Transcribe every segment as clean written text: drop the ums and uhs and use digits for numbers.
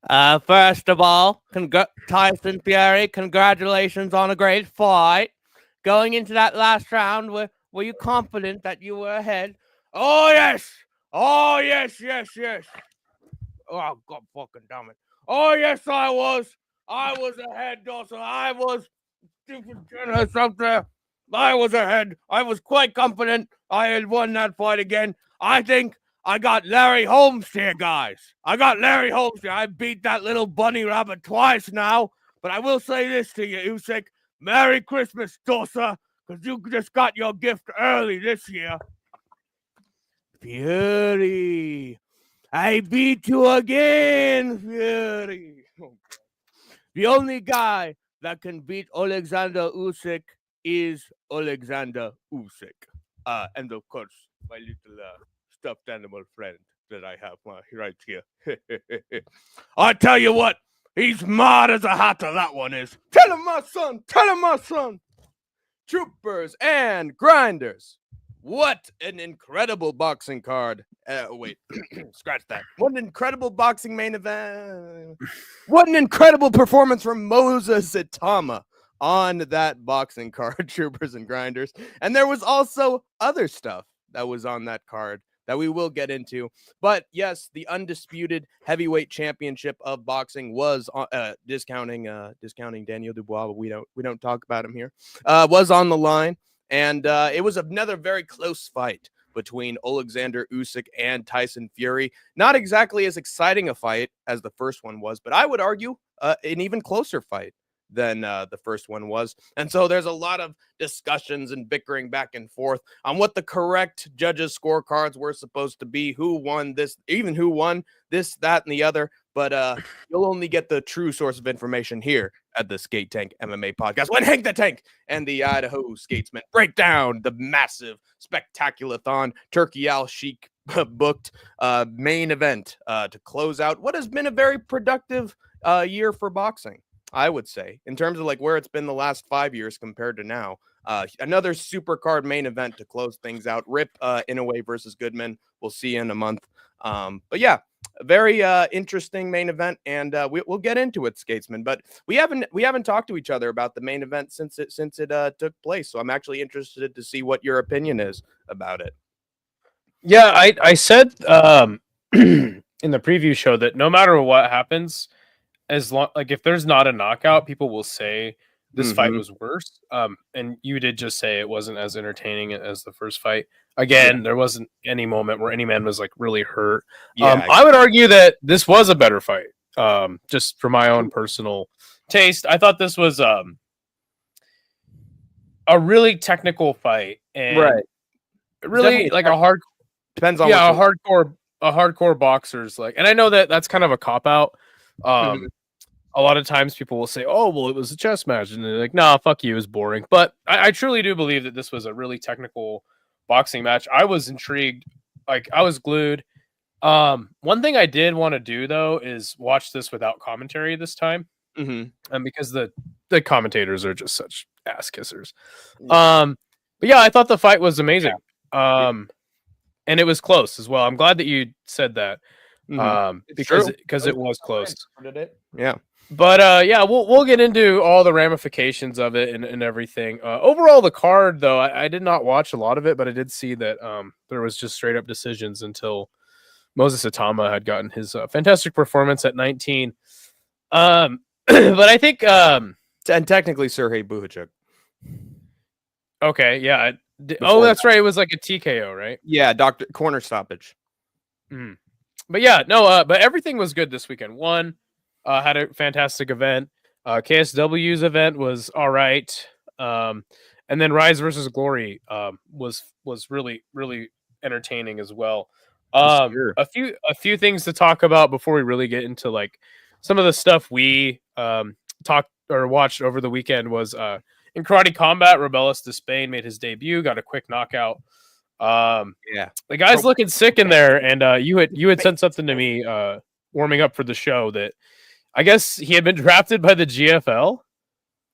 First of all, Tyson Fury, congratulations on a great fight. Going into that last round, were you confident that you were ahead? Oh, yes. Oh, yes, yes, yes. Oh, God fucking damn it. Oh, yes, I was. I was ahead, Dawson. I was stupid generous up there. I was ahead. I was quite confident I had won that fight again. I think I got Larry Holmes here, guys. I got Larry Holmes here. I beat that little bunny rabbit twice now. But I will say this to you, Usyk. Merry Christmas, Dosa, because you just got your gift early this year. Fury. I beat you again, Fury. The only guy that can beat Alexander Usyk is Alexander Usyk. And of course, my little stuffed animal friend that I have right here. I tell you what, he's mad as a hatter, that one is. Tell him, my son. Tell him, my son. Troopers and grinders. What an incredible boxing card. Wait, scratch that. What an incredible boxing main event. What an incredible performance from Moses Itauma on that boxing card, Troopers and Grinders. And there was also other stuff that was on that card that we will get into. But yes, the undisputed heavyweight championship of boxing was discounting Daniel Dubois, but we don't talk about him here. Was on the line. And it was another very close fight between Alexander Usyk and Tyson Fury. Not exactly as exciting a fight as the first one was, but I would argue an even closer fight than the first one was. And so there's a lot of discussions and bickering back and forth on what the correct judges' scorecards were supposed to be, who won this, even who won this, that, and the other. But you'll only get the true source of information here at the Skate Tank MMA podcast when Hank the Tank and the Idaho Skatesman break down the massive, spectacular-thon Turkey Al Sheik booked main event to close out what has been a very productive year for boxing, I would say, in terms of like where it's been the last 5 years compared to now. Another super card main event to close things out. Rip Inoue versus Goodman. We'll see you in a month. But yeah, a very interesting main event, and we'll get into it, Skatesman. But we haven't talked to each other about the main event since it took place. So I'm actually interested to see what your opinion is about it. Yeah, I said in the preview show that no matter what happens, as long like if there's not a knockout, people will say this fight was worse. And you did just say it wasn't as entertaining as the first fight. Again, there wasn't any moment where any man was like really hurt. Yeah, I would argue that this was a better fight. Just for my own personal taste, I thought this was a really technical fight, and really like a hard depends on a hardcore boxer's like. And I know that that's kind of a cop out. A lot of times people will say, oh, well, it was a chess match. And they're like, nah, fuck you, it was boring. But I truly do believe that this was a really technical boxing match. I was intrigued. Like, I was glued. One thing I did want to do, though, is watch this without commentary this time. And because the commentators are just such ass kissers. But yeah, I thought the fight was amazing. And it was close as well. I'm glad that you said that. Because it was close. Yeah. But yeah, we'll get into all the ramifications of it and everything. Overall, the card, though, I did not watch a lot of it, but I did see that there was just straight up decisions until Moses Itauma had gotten his fantastic performance at 19. But I think, and technically, Serhei Buhachuk. Okay, yeah. That's right. It was like a TKO, right? Yeah, corner stoppage. But yeah, no. But everything was good this weekend. One. Had a fantastic event. KSW's event was all right. And then Rise versus Glory was really, really entertaining as well. Sure. A few things to talk about before we really get into like some of the stuff we talked or watched over the weekend was in Karate Combat, Rebellis Despain made his debut, got a quick knockout. Yeah, the guy's looking sick in there, and you had sent something to me warming up for the show that I guess he had been drafted by the GFL.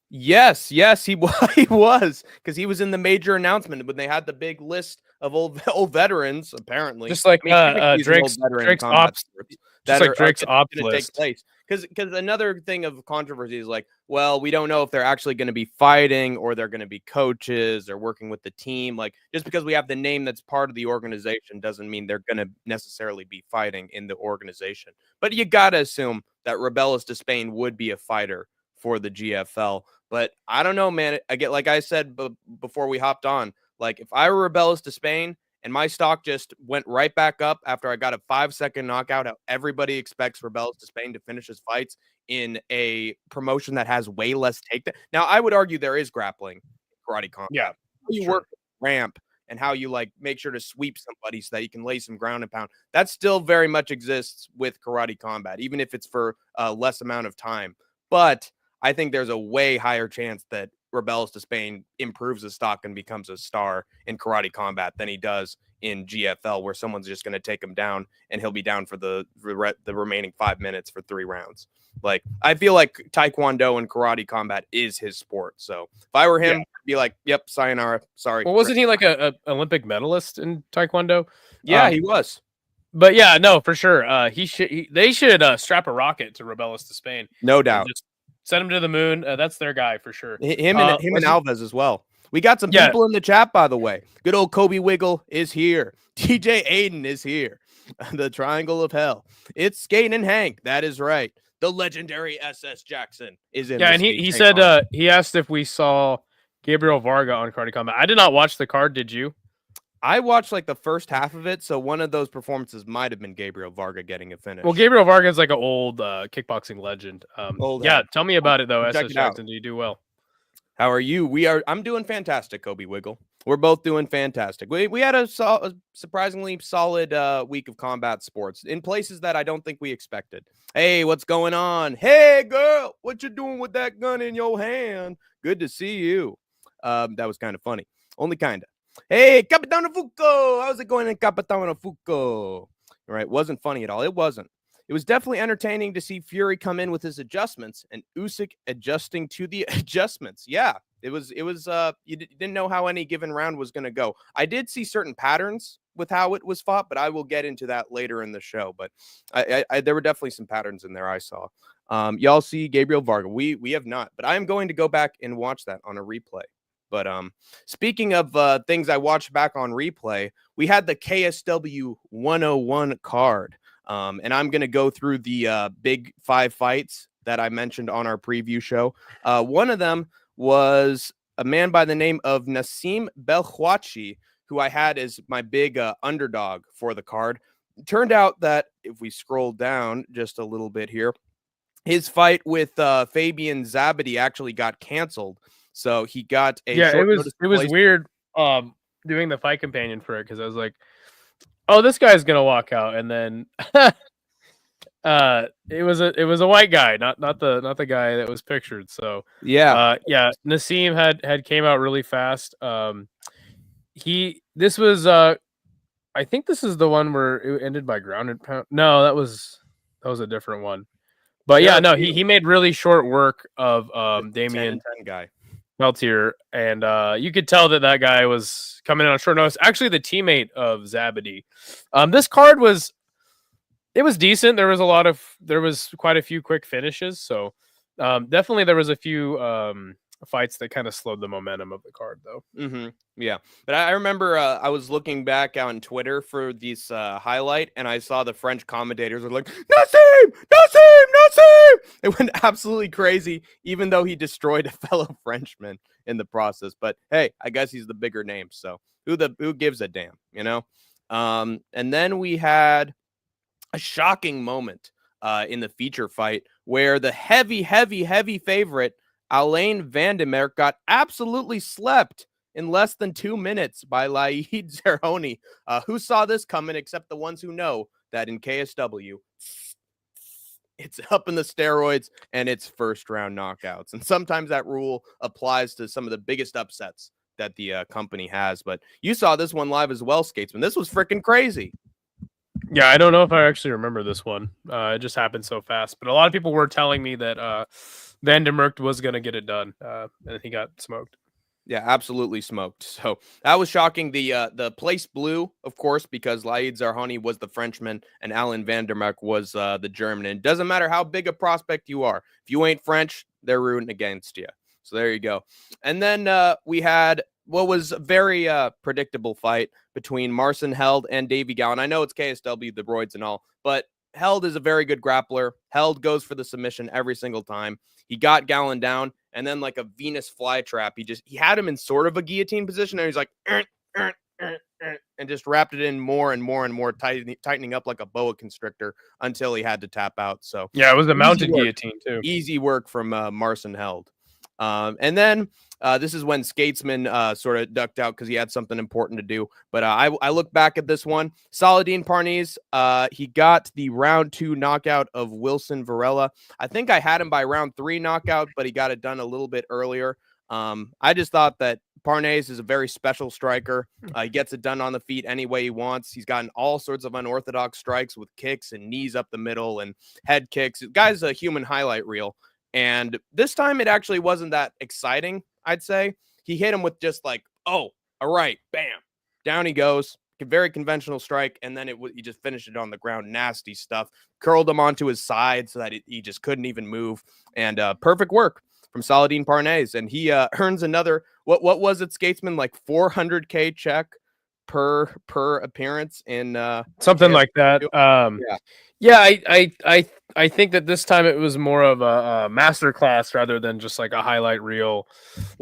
Yes, he was, because he was in the major announcement when they had the big list of old veterans. Apparently, just like Drake's ops, just like Drake's ops list. Take place, because another thing of controversy is like, well, we don't know if they're actually going to be fighting or they're going to be coaches or working with the team. Like, just because we have the name that's part of the organization doesn't mean they're going to necessarily be fighting in the organization. But you got to assume that Rebellis de Spain would be a fighter for the GFL. But I don't know, man. I get, like I said before we hopped on, like if I were Rebellis de Spain and my stock just went right back up after I got a 5-second knockout, how everybody expects Rebellis de Spain to finish his fights in a promotion that has way less takedown. Now, I would argue there is grappling karate combat. Yeah, how you work the ramp and how you like make sure to sweep somebody so that you can lay some ground and pound. That still very much exists with karate combat, even if it's for a less amount of time. But I think there's a way higher chance that Rebellis de Spain improves his stock and becomes a star in karate combat than he does in GFL, where someone's just going to take him down and he'll be down for the remaining 5 minutes for 3 rounds. Like, I feel like Taekwondo and karate combat is his sport. So if I were him, I'd be like, yep, sayonara. Sorry. Well, wasn't he like a Olympic medalist in Taekwondo? Yeah, he was. But yeah, no, for sure. They should strap a rocket to Rebellis de Spain. No doubt. Just send him to the moon. That's their guy for sure. Him and Alves as well. We got some people in the chat, by the way. Good old Kobe Wiggle is here. TJ Aiden is here. The Triangle of Hell. It's Skate and Hank. That is right. The legendary SS Jackson is in. Yeah, and he said he asked if we saw Gabriel Varga on Karate Combat. I did not watch the card. Did you? I watched like the first half of it, so one of those performances might have been Gabriel Varga getting a finish. Well, Gabriel Varga is like an old kickboxing legend. Yeah, tell me about it though. Check SS Jackson, do you do well? How are you? I'm doing fantastic, Kobe Wiggle. We're both doing fantastic. We had a surprisingly solid week of combat sports in places that I don't think we expected. Hey, what's going on? Hey, girl, what you doing with that gun in your hand? Good to see you. That was kind of funny. Only kind of. Hey, Capitano Fuco. How's it going in Capitano Fuco? All right, wasn't funny at all. It wasn't. It was definitely entertaining to see Fury come in with his adjustments and Usyk adjusting to the adjustments. Yeah, it was. You didn't know how any given round was going to go. I did see certain patterns with how it was fought, but I will get into that later in the show. But there were definitely some patterns in there I saw. Y'all see Gabriel Varga. We have not, but I am going to go back and watch that on a replay. But speaking of things I watched back on replay, we had the KSW 101 card. And I'm going to go through the big 5 fights that I mentioned on our preview show. One of them was a man by the name of Nassim Belkhwachi, who I had as my big underdog for the card. It turned out that if we scroll down just a little bit here, his fight with Fabian Zabadi actually got canceled. So he got a short notice it was weird doing the fight companion for it because I was like, oh, this guy's gonna walk out, and then it was a white guy, not the guy that was pictured. So Nassim had came out really fast. This was I think this is the one where it ended by ground and pound. No, that was a different one. But he made really short work of Damien 10 guy. Meltier, and you could tell that guy was coming in on short notice. Actually, the teammate of Zabadi. This card was decent. There was quite a few quick finishes. So definitely there was a few fights that kind of slowed the momentum of the card, though. Mm-hmm. Yeah, but I remember I was looking back on Twitter for this highlight, and I saw the French commentators were like, Nassim! It went absolutely crazy, even though he destroyed a fellow Frenchman in the process. But hey, I guess he's the bigger name, so who gives a damn, you know? And then we had a shocking moment in the feature fight where the heavy favorite Alain Vandermeer got absolutely slept in less than 2 minutes by Laid Zerhoni. Who saw this coming except the ones who know that in KSW, it's up in the steroids and it's first round knockouts. And sometimes that rule applies to some of the biggest upsets that the company has. But you saw this one live as well, Skatesman. This was freaking crazy. Yeah, I don't know if I actually remember this one. It just happened so fast. But a lot of people were telling me that Vandermeer was going to get it done, and he got smoked. Yeah, absolutely smoked. So that was shocking. The place blew, of course, because Laid Zarhani was the Frenchman and Alan Vandermark was the German. And it doesn't matter how big a prospect you are. If you ain't French, they're rooting against you. So there you go. And then we had what was a very predictable fight between Marcin Held and Davy Gallen. I know it's KSW, the Broids and all, but Held is a very good grappler. Held goes for the submission every single time. He got Gallen down, and then like a Venus flytrap, he had him in sort of a guillotine position, and he's like, and just wrapped it in more and more and more, tightening up like a boa constrictor until he had to tap out. So yeah, it was a mounted guillotine too. Easy work from Marcin Held. And then this is when Skatesman sort of ducked out because he had something important to do. But I look back at this one. Saladin Parnasse, he got the round 2 knockout of Wilson Varela. I think I had him by round 3 knockout, but he got it done a little bit earlier. I just thought that Parnasse is a very special striker. He gets it done on the feet any way he wants. He's gotten all sorts of unorthodox strikes with kicks and knees up the middle and head kicks. The guy's a human highlight reel. And this time it actually wasn't that exciting, I'd say. He hit him with just like, oh, all right, bam. Down he goes. Very conventional strike. And then he just finished it on the ground. Nasty stuff. Curled him onto his side so that he just couldn't even move. And perfect work from Saladin Parnasse. And he earns another, what was it, Skatesman? Like $400K check per appearance in something like that. I think that this time it was more of a master class rather than just like a highlight reel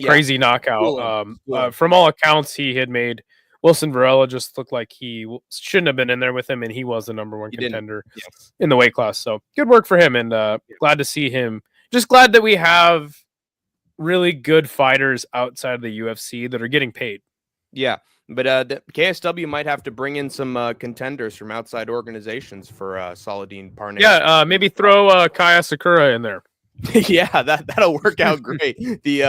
crazy knockout. From all accounts, he had made Wilson Varela just look like he shouldn't have been in there with him, and he was the number 1 contender in the weight class. So good work for him, and glad to see him. Just glad that we have really good fighters outside of the UFC that are getting paid. Yeah. But the KSW might have to bring in some contenders from outside organizations for Saladin Parnasse. Yeah, maybe throw Kaya Sakura in there. Yeah, that'll work out great. The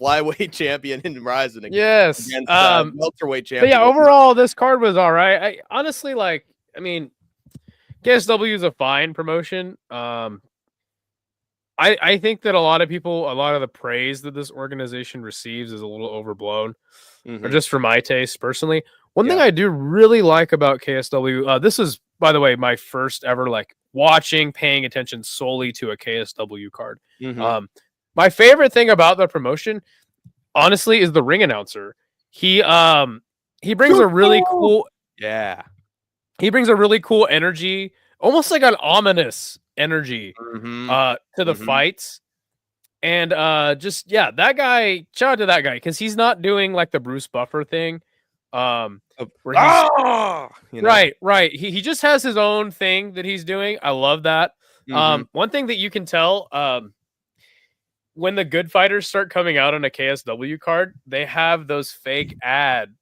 flyweight champion in Rising. Yes. Against, welterweight champion. But yeah, overall, this card was all right. I honestly KSW is a fine promotion. I think that a lot of the praise that this organization receives is a little overblown. Or just for my taste personally. One thing I do really like about KSW, this is, by the way, my first ever paying attention solely to a KSW card. My favorite thing about the promotion, honestly, is the ring announcer. He brings a really cool he brings a really cool energy, almost like an ominous energy to the fights. And that guy, shout out to that guy, because he's not doing like the Bruce Buffer thing. Right. He just has his own thing that he's doing. I love that. One thing that you can tell when the good fighters start coming out on a KSW card, they have those fake ad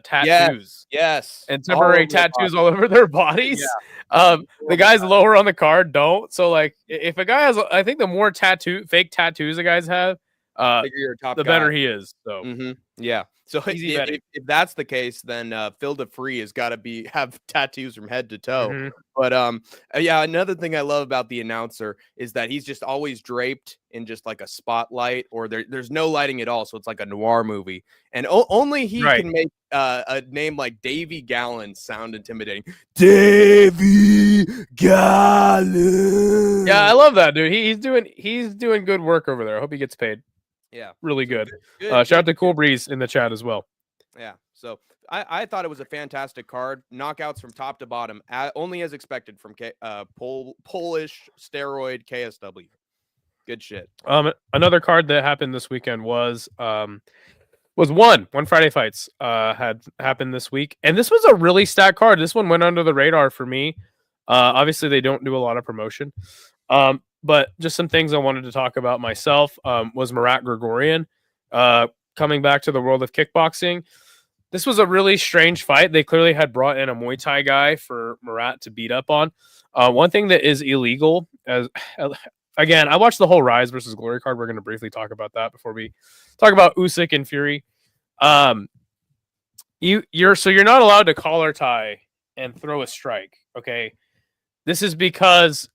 tattoos. Yes. And temporary tattoos all over their bodies. The guys lower on the card don't. So like if a guy has, I think the more fake tattoos the guys have, the better he is. So yeah. So if that's the case, then Phil DeFree has got to have tattoos from head to toe. But another thing I love about the announcer is that he's just always draped in just like a spotlight, or there's no lighting at all, so it's like a noir movie. And only he can make a name like Davy Gallen sound intimidating. Davy Gallen. Yeah, I love that, dude. He's doing good work over there. I hope he gets paid. Yeah, really good. Shout out to Cool Breeze in the chat as well. Yeah, so I thought it was a fantastic card. Knockouts from top to bottom, only as expected from Polish steroid KSW. Good shit. Another card that happened this weekend was one Friday Fights had happened this week, and this was a really stacked card. This one went under the radar for me. Obviously, they don't do a lot of promotion. But just some things I wanted to talk about myself was Marat Grigorian coming back to the world of kickboxing. This was a really strange fight. They clearly had brought in a Muay Thai guy for Marat to beat up on. One thing that is illegal, again, I watched the whole Rise versus Glory card. We're going to briefly talk about that before we talk about Usyk and Fury. You're not allowed to collar tie and throw a strike. Okay, this is because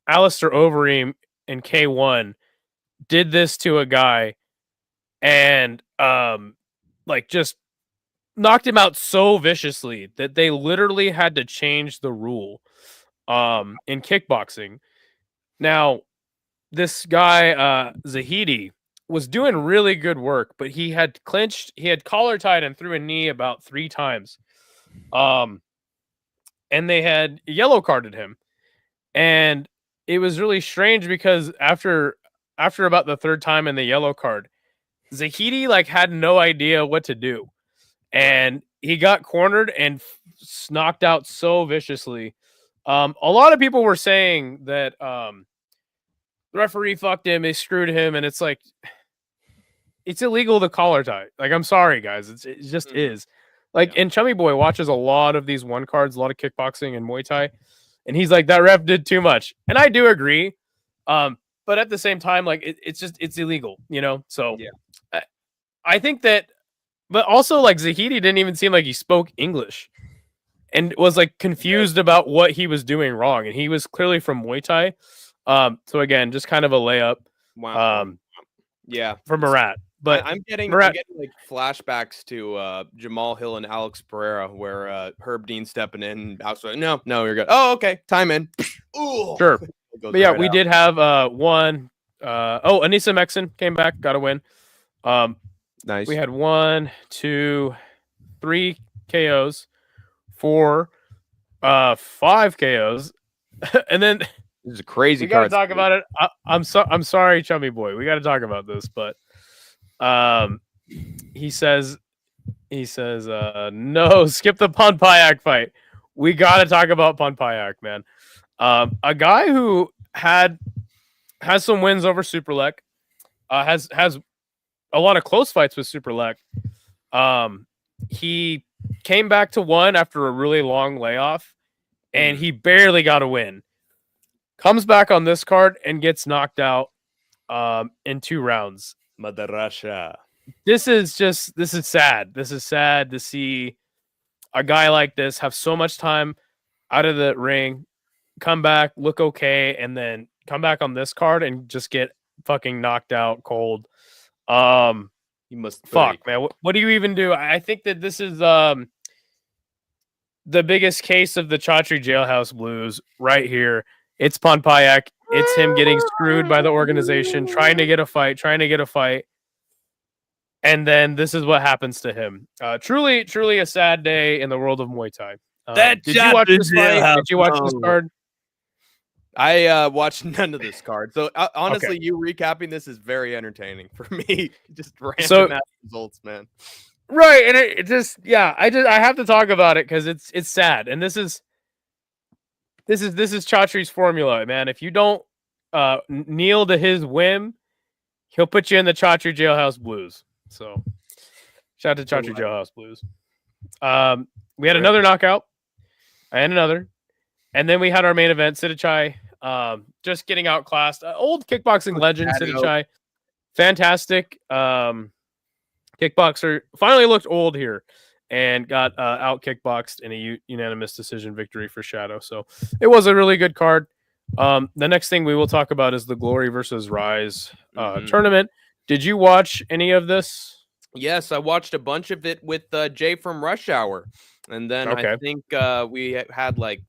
Alistair Overeem in K1 did this to a guy, and like just knocked him out so viciously that they literally had to change the rule in kickboxing. Now, this guy Zahidi was doing really good work, but he had clinched, he had collar tied and threw a knee about 3 times. And they had yellow carded him. And it was really strange because after about the 3rd time in the yellow card, Zahidi like had no idea what to do. And he got cornered and knocked out so viciously. A lot of people were saying that the referee fucked him, they screwed him, and it's like, it's illegal to collar tie. Like, I'm sorry, guys, it just is. Like, and Chummy Boy watches a lot of these 1 cards, a lot of kickboxing and Muay Thai, and he's like, that ref did too much, and I do agree. But at the same time, like, it's illegal, you know. So I think that. But also, like, Zahidi didn't even seem like he spoke English and was, like, confused about what he was doing wrong. And he was clearly from Muay Thai. So, again, just kind of a layup for Murat. But I'm getting like flashbacks to Jamal Hill and Alex Pereira where Herb Dean stepping in. Outside. No, you're good. Oh, okay. Time in. Ooh. Sure. But, yeah, we did have one. Anissa Mexon came back, got a win. Nice. We had 1, 2, 3 KOs, 4, 5 KOs, and then this is a crazy. We got to talk about it. I'm sorry, Chummy Boy. We got to talk about this, but he says no, skip the Ponpayak fight. We got to talk about Ponpayak, man. A guy who has some wins over Superlek, has a lot of close fights with Superlek. He came back to 1 after a really long layoff, and he barely got a win. Comes back on this card and gets knocked out in 2 rounds. Mother Russia. This is sad. This is sad to see a guy like this have so much time out of the ring, come back, look okay, and then come back on this card and just get fucking knocked out cold. You must fuck, man. What do you even do? I think that this is the biggest case of the Chatri Jailhouse Blues right here. It's Ponpayak. It's him getting screwed by the organization, trying to get a fight, and then this is what happens to him. Truly a sad day in the world of Muay Thai. Did you watch this fight? Did you watch this card? I watched none of this card. So honestly, you recapping this is very entertaining for me. Just random ass results, man. Right, and it just I have to talk about it because it's sad, and this is Chatri's formula, man. If you don't kneel to his whim, he'll put you in the Chatri Jailhouse Blues. So shout out to Chatri Jailhouse Blues. We had another knockout and another. And then we had our main event, Sidichai, just getting outclassed. Old kickboxing legend, Sidichai. Fantastic kickboxer. Finally looked old here and got out kickboxed in a unanimous decision victory for Shadow. So it was a really good card. The next thing we will talk about is the Glory versus Rise tournament. Did you watch any of this? Yes, I watched a bunch of it with Jay from Rush Hour. And then I think we had like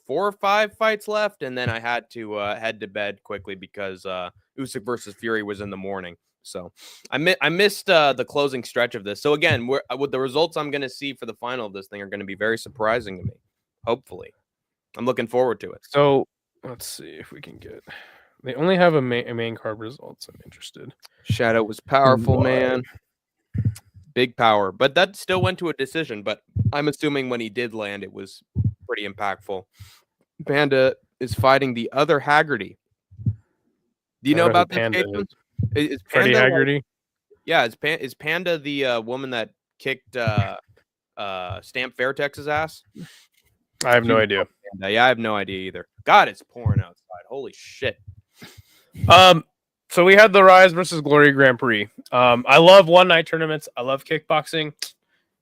4 or 5 fights left, and then I had to head to bed quickly because Usyk versus Fury was in the morning. So I missed the closing stretch of this. So again, with the results I'm going to see for the final of this thing are going to be very surprising to me. Hopefully, I'm looking forward to it. So let's see if we can get. They only have a main card results. I'm interested. Shadow was powerful, man. Big power, but that still went to a decision. But I'm assuming when he did land, it was pretty impactful. Panda is fighting the other Haggerty. Do you know about this? Is Freddie Haggerty? Yeah, is Panda the woman that kicked Stamp Fairtex's ass? I have no idea. Yeah, I have no idea either. God, it's pouring outside. Holy shit. So we had the Rise versus Glory Grand Prix. I love one-night tournaments. I love kickboxing.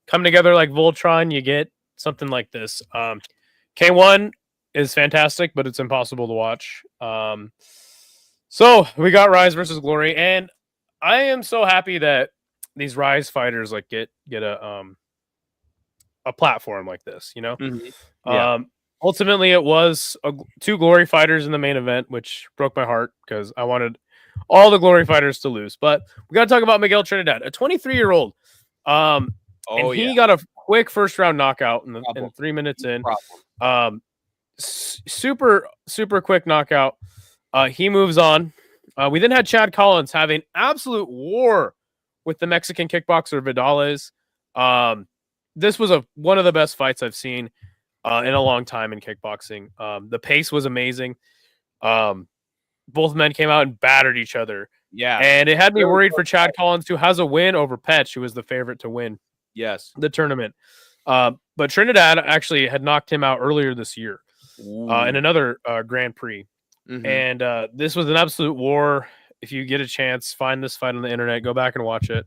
Come together like Voltron, you get something like this. K1 is fantastic, but it's impossible to watch. So we got Rise versus Glory, and I am so happy that these Rise fighters like get a platform like this, you know. Yeah. Ultimately, it was two Glory fighters in the main event, which broke my heart because I wanted all the Glory fighters to lose. But we got to talk about Miguel Trinidad, a 23-year-old. And he got a quick first round knockout in 3 minutes in. Super quick knockout. He moves on. We then had Chad Collins having absolute war with the Mexican kickboxer Vidales. This was one of the best fights I've seen in a long time in kickboxing. The pace was amazing. Both men came out and battered each other. Yeah. And it had me worried for Chad Collins, who has a win over Petch, who was the favorite to win the tournament. But Trinidad actually had knocked him out earlier this year in another Grand Prix. And this was an absolute war. If you get a chance, find this fight on the internet, go back and watch it.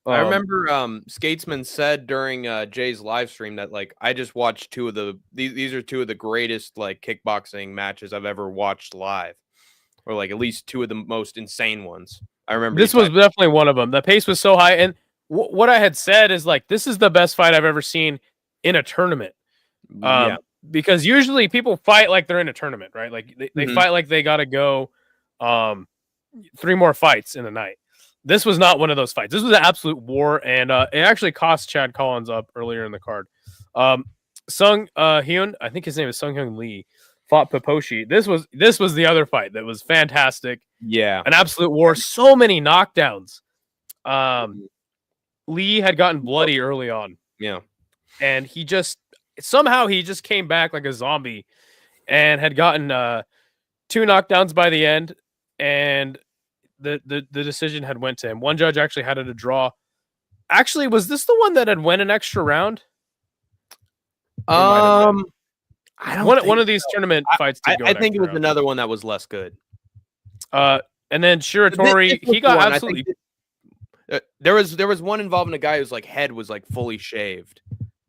I remember Skatesman said during Jay's live stream that like I just watched these are two of the greatest like kickboxing matches I've ever watched live, or like at least two of the most insane ones. I remember this was definitely one of them. The pace was so high, and what I had said is like this is the best fight I've ever seen in a tournament. Because usually people fight like they're in a tournament, right? Like they fight like they got to go 3 more fights in the night. This was not one of those fights. This was an absolute war, and it actually cost Chad Collins up earlier in the card. Sung Hyun, I think his name is Sung Hyun Lee, fought Paposhi. This was the other fight that was fantastic. Yeah, an absolute war. So many knockdowns. Lee had gotten bloody early on. Yeah, and he just came back like a zombie, and had gotten 2 knockdowns by the end, and the decision had went to him. One judge actually had it a draw. Actually, was this the one that had went an extra round? I don't. One of these tournament fights. I think it was another one that was less good. And then Shiratori, he got absolutely. There was one involving a guy whose like head was like fully shaved,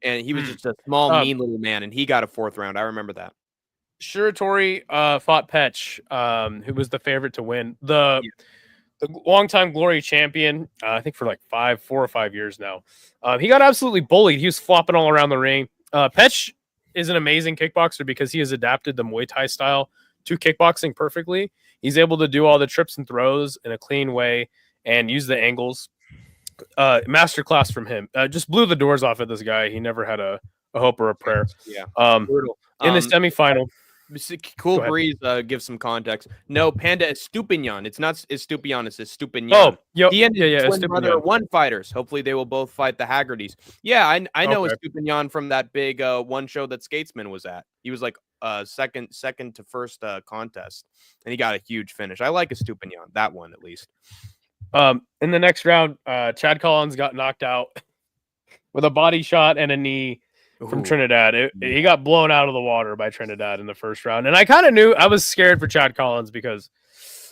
and he was just a small, mean little man, and he got a 4th round. I remember that. Shiratori fought Petch, who was the favorite to win. The longtime Glory champion, I think for like 4 or 5 years now. He got absolutely bullied. He was flopping all around the ring. Petch is an amazing kickboxer because he has adapted the Muay Thai style to kickboxing perfectly. He's able to do all the trips and throws in a clean way and use the angles. Masterclass from him. Just blew the doors off of this guy. He never had a hope or a prayer. Yeah. Brutal. In the semifinal. Cool Breeze gives some context. No, Panda Estupinian. It's not Estupiñán, it's Estupinian. Oh, he and his twin brother are one fighters. Hopefully they will both fight the Haggertys. Yeah, I know Estupinian from that big one show that Skatesman was at. He was like second to first contest, and he got a huge finish. I like Estupinian, that one at least. In the next round, Chad Collins got knocked out with a body shot and a knee from Trinidad. He got blown out of the water by Trinidad in the first round. And I kind of knew I was scared for Chad Collins because,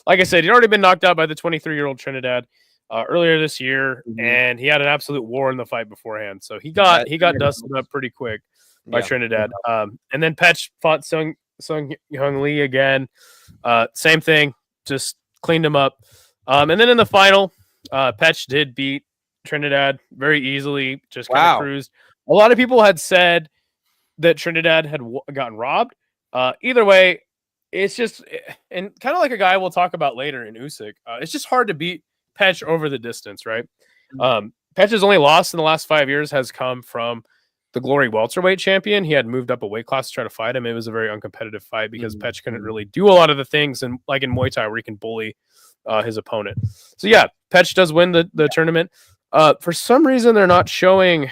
like I said, he'd already been knocked out by the 23-year-old Trinidad earlier this year, and he had an absolute war in the fight beforehand. So he got dusted up pretty quick by Trinidad. And then Petch fought Sung Hyun Lee again. Same thing, just cleaned him up. And then in the final, Petch did beat Trinidad very easily, just kind of cruised. A lot of people had said that Trinidad had gotten robbed. Either way, it's just, and kind of like a guy we'll talk about later in Usyk, it's just hard to beat Petch over the distance, right? Petch's only loss in the last 5 years has come from the Glory welterweight champion. He had moved up a weight class to try to fight him. It was a very uncompetitive fight because Petch couldn't really do a lot of the things, and like in Muay Thai where he can bully his opponent. So yeah, Petch does win the tournament. For some reason, they're not showing.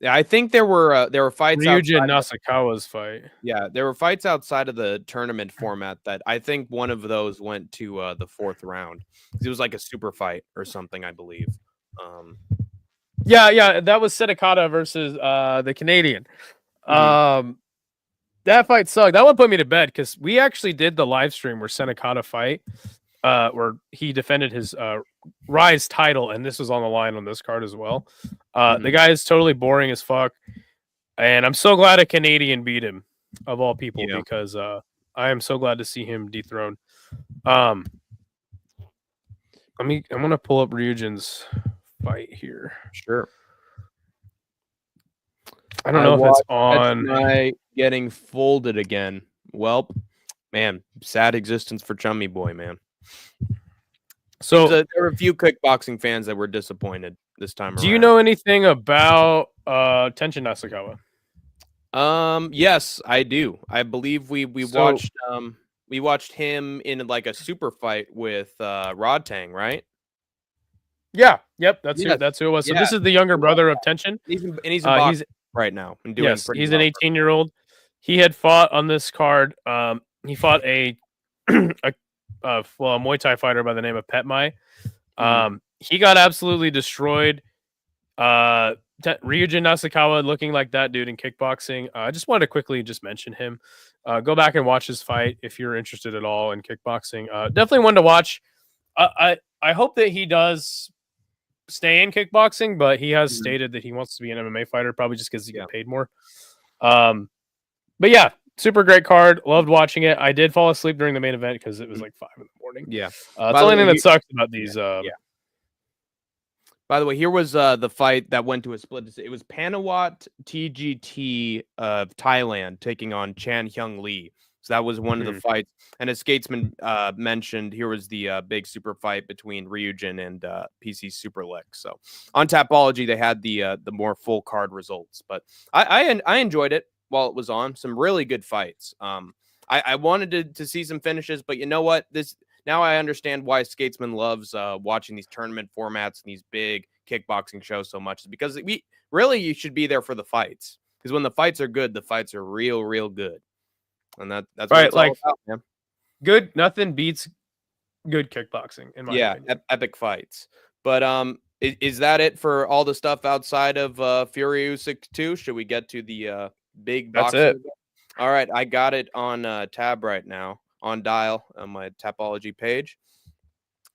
Yeah, I think there were fights. Ryujin Nasukawa's fight. Yeah, there were fights outside of the tournament format that I think one of those went to the 4th round. It was like a super fight or something, I believe. Yeah, that was Senekata versus the Canadian. That fight sucked. That one put me to bed because we actually did the live stream where Senekata fight, where he defended his Rise title, and this was on the line on this card as well. The guy is totally boring as fuck, and I'm so glad a Canadian beat him, of all people, because I am so glad to see him dethroned. I'm gonna pull up Ryujin's fight here. Sure. I don't know if it's on. My getting folded again. Well, man, sad existence for Chummy Boy, man. So there were a few kickboxing fans that were disappointed this time around. Do you know anything about Tenshin Nasukawa? Yes, I do. I believe we watched him in like a super fight with Rod Tang, right? Yeah. Yep. That's who it was. So this is the younger brother of Tenshin. He's in boxing right now and doing pretty he's well. An 18-year-old. He had fought on this card. He fought a Muay Thai fighter by the name of Pet Mai. He got absolutely destroyed. Ryujin Nasukawa looking like that dude in kickboxing. I just wanted to quickly just mention him. Go back and watch his fight if you're interested at all in kickboxing. Definitely one to watch. I hope that he does stay in kickboxing, but he has stated that he wants to be an MMA fighter, probably just because he get paid more. But yeah, super great card. Loved watching it. I did fall asleep during the main event because it was like 5 a.m. Yeah, it's the only thing that sucks about these. By the way, here was the fight that went to a split. It was Panawat TGT of Thailand taking on Chan Hyung Lee. So that was one of the fights. And as Skatesman mentioned, here was the big super fight between Ryujin and PC Superlex. So on Tapology, they had the more full card results. But I enjoyed it while it was on. Some really good fights. I wanted to see some finishes, but you know what? Now I understand why Skatesman loves watching these tournament formats and these big kickboxing shows so much. Because you should be there for the fights. Because when the fights are good, the fights are real good. And that's right. What it's all about, man. Good. Nothing beats good kickboxing in my opinion. Epic fights. But is that it for all the stuff outside of Fury Usyk 2? Should we get to the big boxing? That's it. All right, I got it on tab right now on dial on my Tapology page.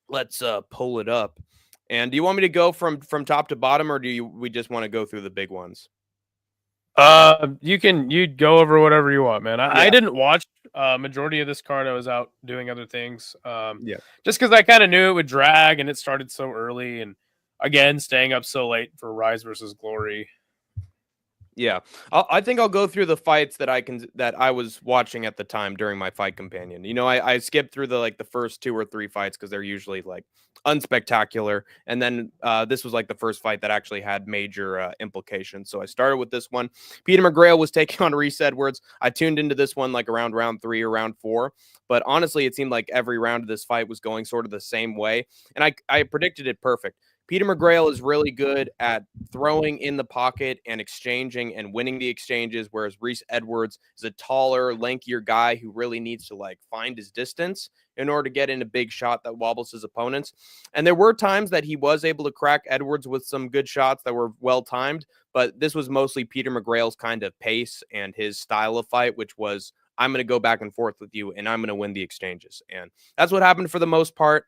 Let's pull it up. And do you want me to go from top to bottom, or we just want to go through the big ones? You'd go over whatever you want, man. I didn't watch majority of this card. I was out doing other things. Just because I kind of knew it would drag and it started so early, and again staying up so late for Rise versus Glory. Yeah, I think I'll go through the fights that I was watching at the time during my fight companion. You know, I skipped through the first 2 or 3 fights because they're usually like unspectacular, and then this was like the first fight that actually had major implications. So I started with this one. Peter McGrail was taking on Reese Edwards. I tuned into this one like around round 3 or round 4, but honestly, it seemed like every round of this fight was going sort of the same way, and I predicted it perfect. Peter McGrail is really good at throwing in the pocket and exchanging and winning the exchanges, whereas Reese Edwards is a taller, lankier guy who really needs to find his distance in order to get in a big shot that wobbles his opponents. And there were times that he was able to crack Edwards with some good shots that were well timed, but this was mostly Peter McGrail's kind of pace and his style of fight, which was, I'm going to go back and forth with you and I'm going to win the exchanges. And that's what happened for the most part.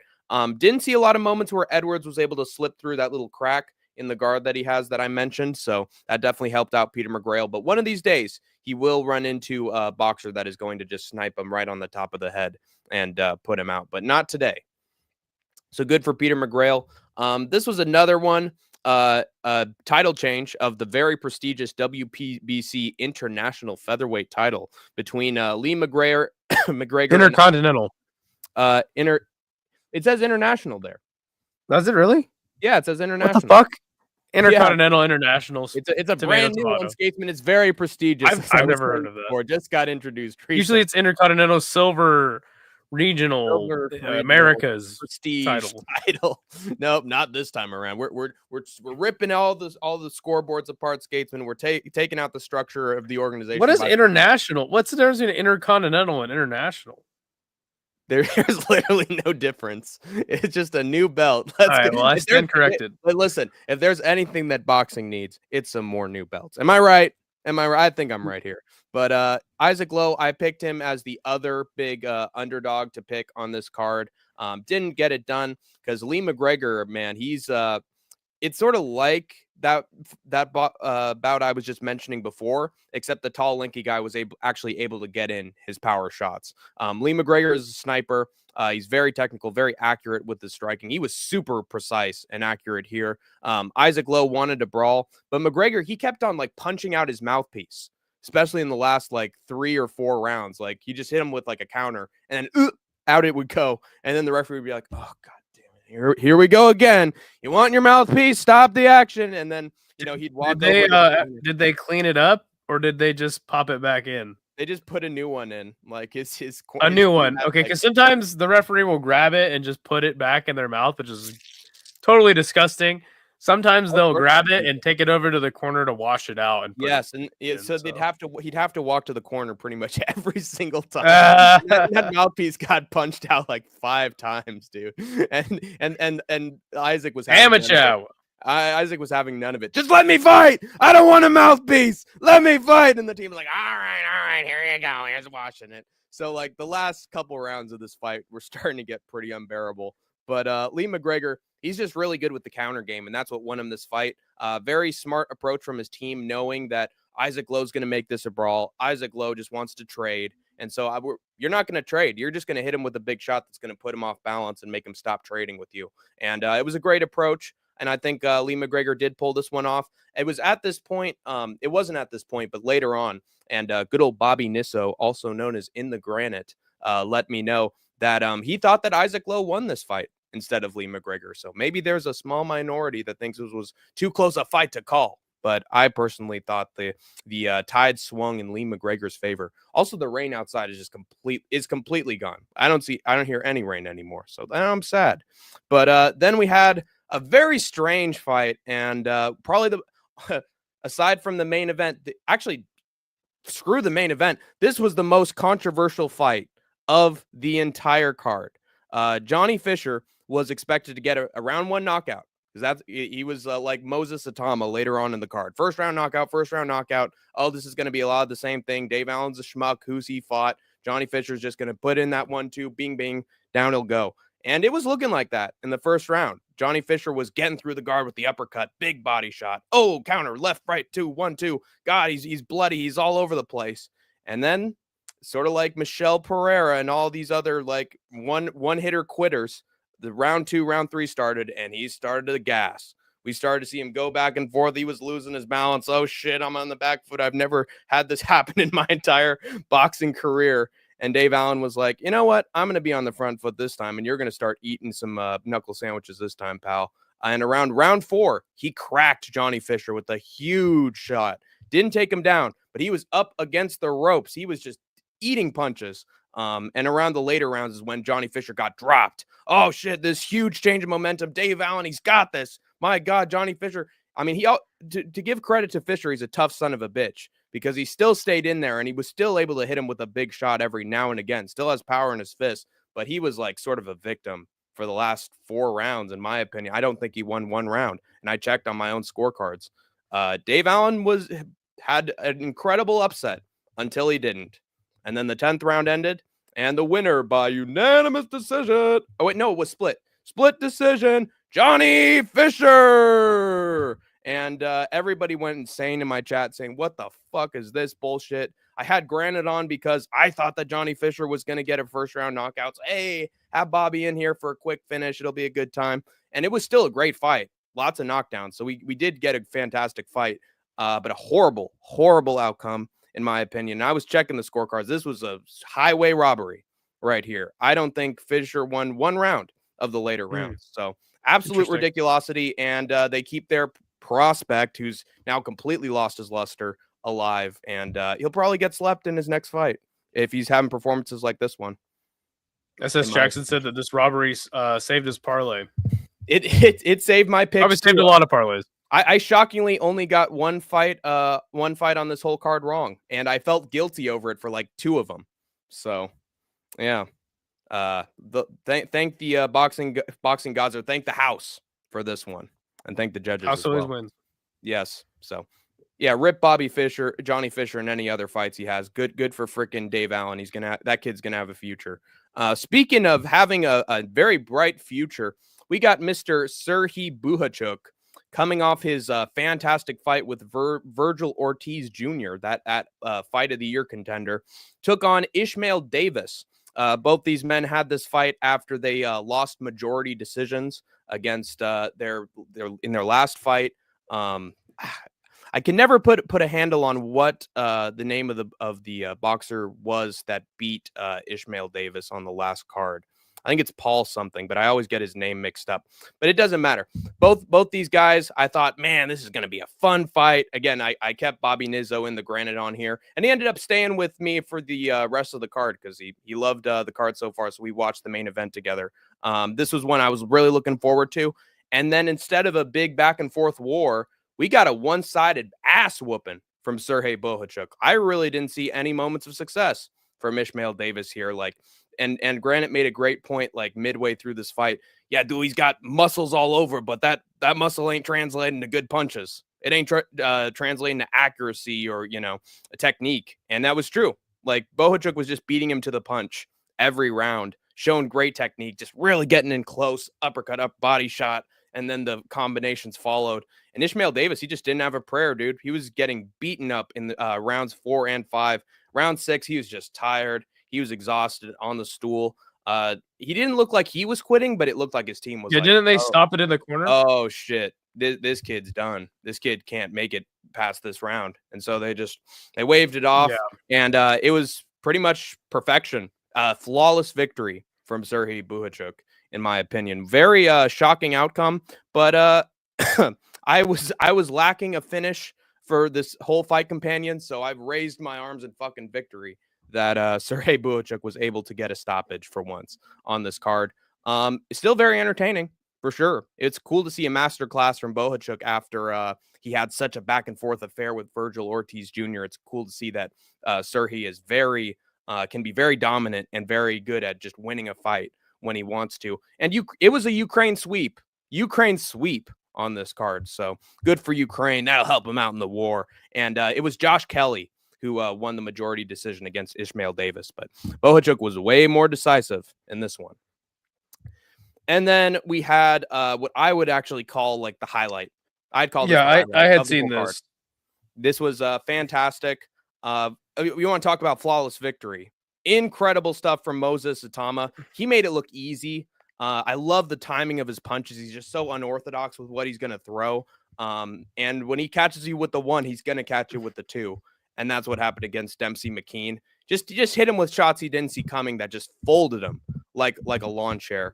Didn't see a lot of moments where Edwards was able to slip through that little crack in the guard that he has that I mentioned. So that definitely helped out Peter McGrail. But one of these days, he will run into a boxer that is going to just snipe him right on the top of the head and put him out. But not today. So good for Peter McGrail. This was another one. Title change of the very prestigious WPBC International Featherweight title between Lee McGregor Intercontinental. It says international there. Does it really? Yeah, it says international. What the fuck? Intercontinental Internationals. It's a brand new one, Skatesman. It's very prestigious. I've never heard of that. Or just got introduced recently. Usually it's Intercontinental Silver Regional America's prestige title. Nope, not this time around. We're ripping all the scoreboards apart, Skatesman. We're taking out the structure of the organization. What is international? What's the difference between intercontinental and international? There's literally no difference. It's just a new belt. All right, well, I stand corrected. But listen, if there's anything that boxing needs, it's some more new belts. Am I right? I think I'm right here. But Isaac Lowe, I picked him as the other big underdog to pick on this card. Didn't get it done because Lee McGregor, man, he's it's sort of like bout I was just mentioning before, except the tall, lanky guy was actually able to get in his power shots. Lee McGregor is a sniper. He's very technical, very accurate with his striking. He was super precise and accurate here. Isaac Lowe wanted to brawl, but McGregor, he kept on like punching out his mouthpiece, especially in the last like 3 or 4 rounds. Like he just hit him with like a counter, and then out it would go, and then the referee would be like, "Oh God damn it, here we go again. You want your mouthpiece? Stop the action." And then he'd walk. Did they clean it up, or did they just pop it back in? They just put a new one in, like a new one. Okay, because sometimes the referee will grab it and just put it back in their mouth, which is totally disgusting. Sometimes they'll grab it and take it over to the corner to wash it out. So he'd have to walk to the corner pretty much every single time. That mouthpiece got punched out like 5 times, dude. And Isaac was amateur. Isaac was having none of it. Just let me fight. I don't want a mouthpiece. Let me fight. And the team was like, all right, here you go. Here's washing it. So like the last couple rounds of this fight were starting to get pretty unbearable. But Lee McGregor, he's just really good with the counter game, and that's what won him this fight. Very smart approach from his team, knowing that Isaac Lowe's going to make this a brawl. Isaac Lowe just wants to trade. And so you're not going to trade. You're just going to hit him with a big shot that's going to put him off balance and make him stop trading with you. And it was a great approach. And I think Lee McGregor did pull this one off. It was at this point. It wasn't at this point, but later on. And good old Bobby Nisso, also known as In the Granite, let me know that he thought that Isaac Lowe won this fight instead of Lee McGregor. So maybe there's a small minority that thinks this was too close a fight to call. But I personally thought the tide swung in Lee McGregor's favor. Also, the rain outside is completely gone. I don't hear any rain anymore. So I'm sad. But then we had a very strange fight, and probably aside from the main event, actually, screw the main event. This was the most controversial fight of the entire card. Johnny Fisher was expected to get a round 1 knockout, because he was like Moses Itauma later on in the card. First round knockout. Oh, this is going to be a lot of the same thing. Dave Allen's a schmuck. Who's he fought? Johnny Fisher's just going to put in that 1-2, bing, bing, down he'll go. And it was looking like that in the first round. Johnny Fisher was getting through the guard with the uppercut, big body shot. Oh, counter, left, right, 2, 1-2. God, he's bloody. He's all over the place. And then, sort of like Michelle Pereira and all these other like one hitter quitters, the round 2, round 3 started, and he started to gas. We started to see him go back and forth. He was losing his balance. Oh shit, I'm on the back foot. I've never had this happen in my entire boxing career. And Dave Allen was like, you know what? I'm going to be on the front foot this time, and you're going to start eating some knuckle sandwiches this time, pal. And around round 4, he cracked Johnny Fisher with a huge shot. Didn't take him down, but he was up against the ropes. He was just eating punches. And around the later rounds is when Johnny Fisher got dropped. Oh, shit, this huge change of momentum. Dave Allen, he's got this. My God, Johnny Fisher. I mean, to give credit to Fisher, he's a tough son of a bitch, because he still stayed in there and he was still able to hit him with a big shot every now and again. Still has power in his fist, but he was like sort of a victim for the last 4 rounds, in my opinion. I don't think he won 1 round, and I checked on my own scorecards. Dave Allen had an incredible upset until he didn't. And then the 10th round ended, and the winner by unanimous decision. Oh, wait, no, it was split. Split decision, Johnny Fisher. And everybody went insane in my chat saying, what the fuck is this bullshit? I had Granite on because I thought that Johnny Fisher was going to get a first-round knockout. So, hey, have Bobby in here for a quick finish. It'll be a good time. And it was still a great fight. Lots of knockdowns. So we did get a fantastic fight, but a horrible, horrible outcome, in my opinion. And I was checking the scorecards. This was a highway robbery right here. I don't think Fisher won 1 round of the later rounds. So absolute ridiculosity. And they keep their prospect, who's now completely lost his luster, alive, and he'll probably get slept in his next fight if he's having performances like this one. SS Jackson said that this robbery saved his parlay. It saved my pick. Probably saved a lot of parlays. I shockingly only got one fight on this whole card wrong, and I felt guilty over it for like 2 of them. So yeah, thank the boxing gods, or thank the house for this one. And thank the judges. House always well. wins. Yes. So, yeah, rip Bobby Fisher, Johnny Fisher, and any other fights he has. Good for freaking Dave Allen. That kid's gonna have a future. Speaking of having a very bright future, we got Mr. Serhii Buhachuk coming off his fantastic fight with Virgil Ortiz Jr., that fight of the year contender, took on Ishmael Davis. Both these men had this fight after they lost majority decisions against their in their last fight. I can never put a handle on what the name of the boxer was that beat Ishmael Davis on the last card. I think it's Paul something, but I always get his name mixed up. But it doesn't matter. Both these guys, I thought, man, this is going to be a fun fight. Again, I kept Bobby Nizzo in the granite on here, and he ended up staying with me for the rest of the card because he loved the card so far. So we watched the main event together. This was one I was really looking forward to. And then instead of a big back and forth war, we got a one-sided ass whooping from Sergey Bohachuk. I really didn't see any moments of success from Ishmael Davis here. And Granite made a great point, midway through this fight. Yeah, dude, he's got muscles all over, but that muscle ain't translating to good punches. It ain't translating to accuracy or, a technique. And that was true. Bohachuk was just beating him to the punch every round, showing great technique, just really getting in close, uppercut, up body shot, and then the combinations followed. And Ishmael Davis, he just didn't have a prayer, dude. He was getting beaten up in the, rounds 4 and 5. Round 6, he was just tired. He was exhausted on the stool. He didn't look like he was quitting, but it looked like his team was. Yeah, didn't they stop it in the corner? Oh shit! This kid's done. This kid can't make it past this round, and so they waved it off, and it was pretty much perfection. Flawless victory from Sergey Bohachuk, in my opinion. Very shocking outcome, but I was lacking a finish for this whole fight companion, so I've raised my arms in fucking victory that Sergey Bohachuk was able to get a stoppage for once on this card. It's still very entertaining, for sure. It's cool to see a masterclass from Bohachuk after he had such a back and forth affair with Virgil Ortiz Jr. It's cool to see that Sergey is can be very dominant and very good at just winning a fight when he wants to. And it was a Ukraine sweep on this card. So good for Ukraine. That'll help him out in the war. And it was Josh Kelly who won the majority decision against Ishmael Davis. But Bohachuk was way more decisive in this one. And then we had what I would actually call the highlight. I'd call this the highlight. I had seen this. Card. This was fantastic. We want to talk about flawless victory. Incredible stuff from Moses Itauma. He made it look easy. I love the timing of his punches. He's just so unorthodox with what he's going to throw. And when he catches you with the 1, he's going to catch you with the 2. And that's what happened against Dempsey McKean. Just hit him with shots he didn't see coming that just folded him like a lawn chair.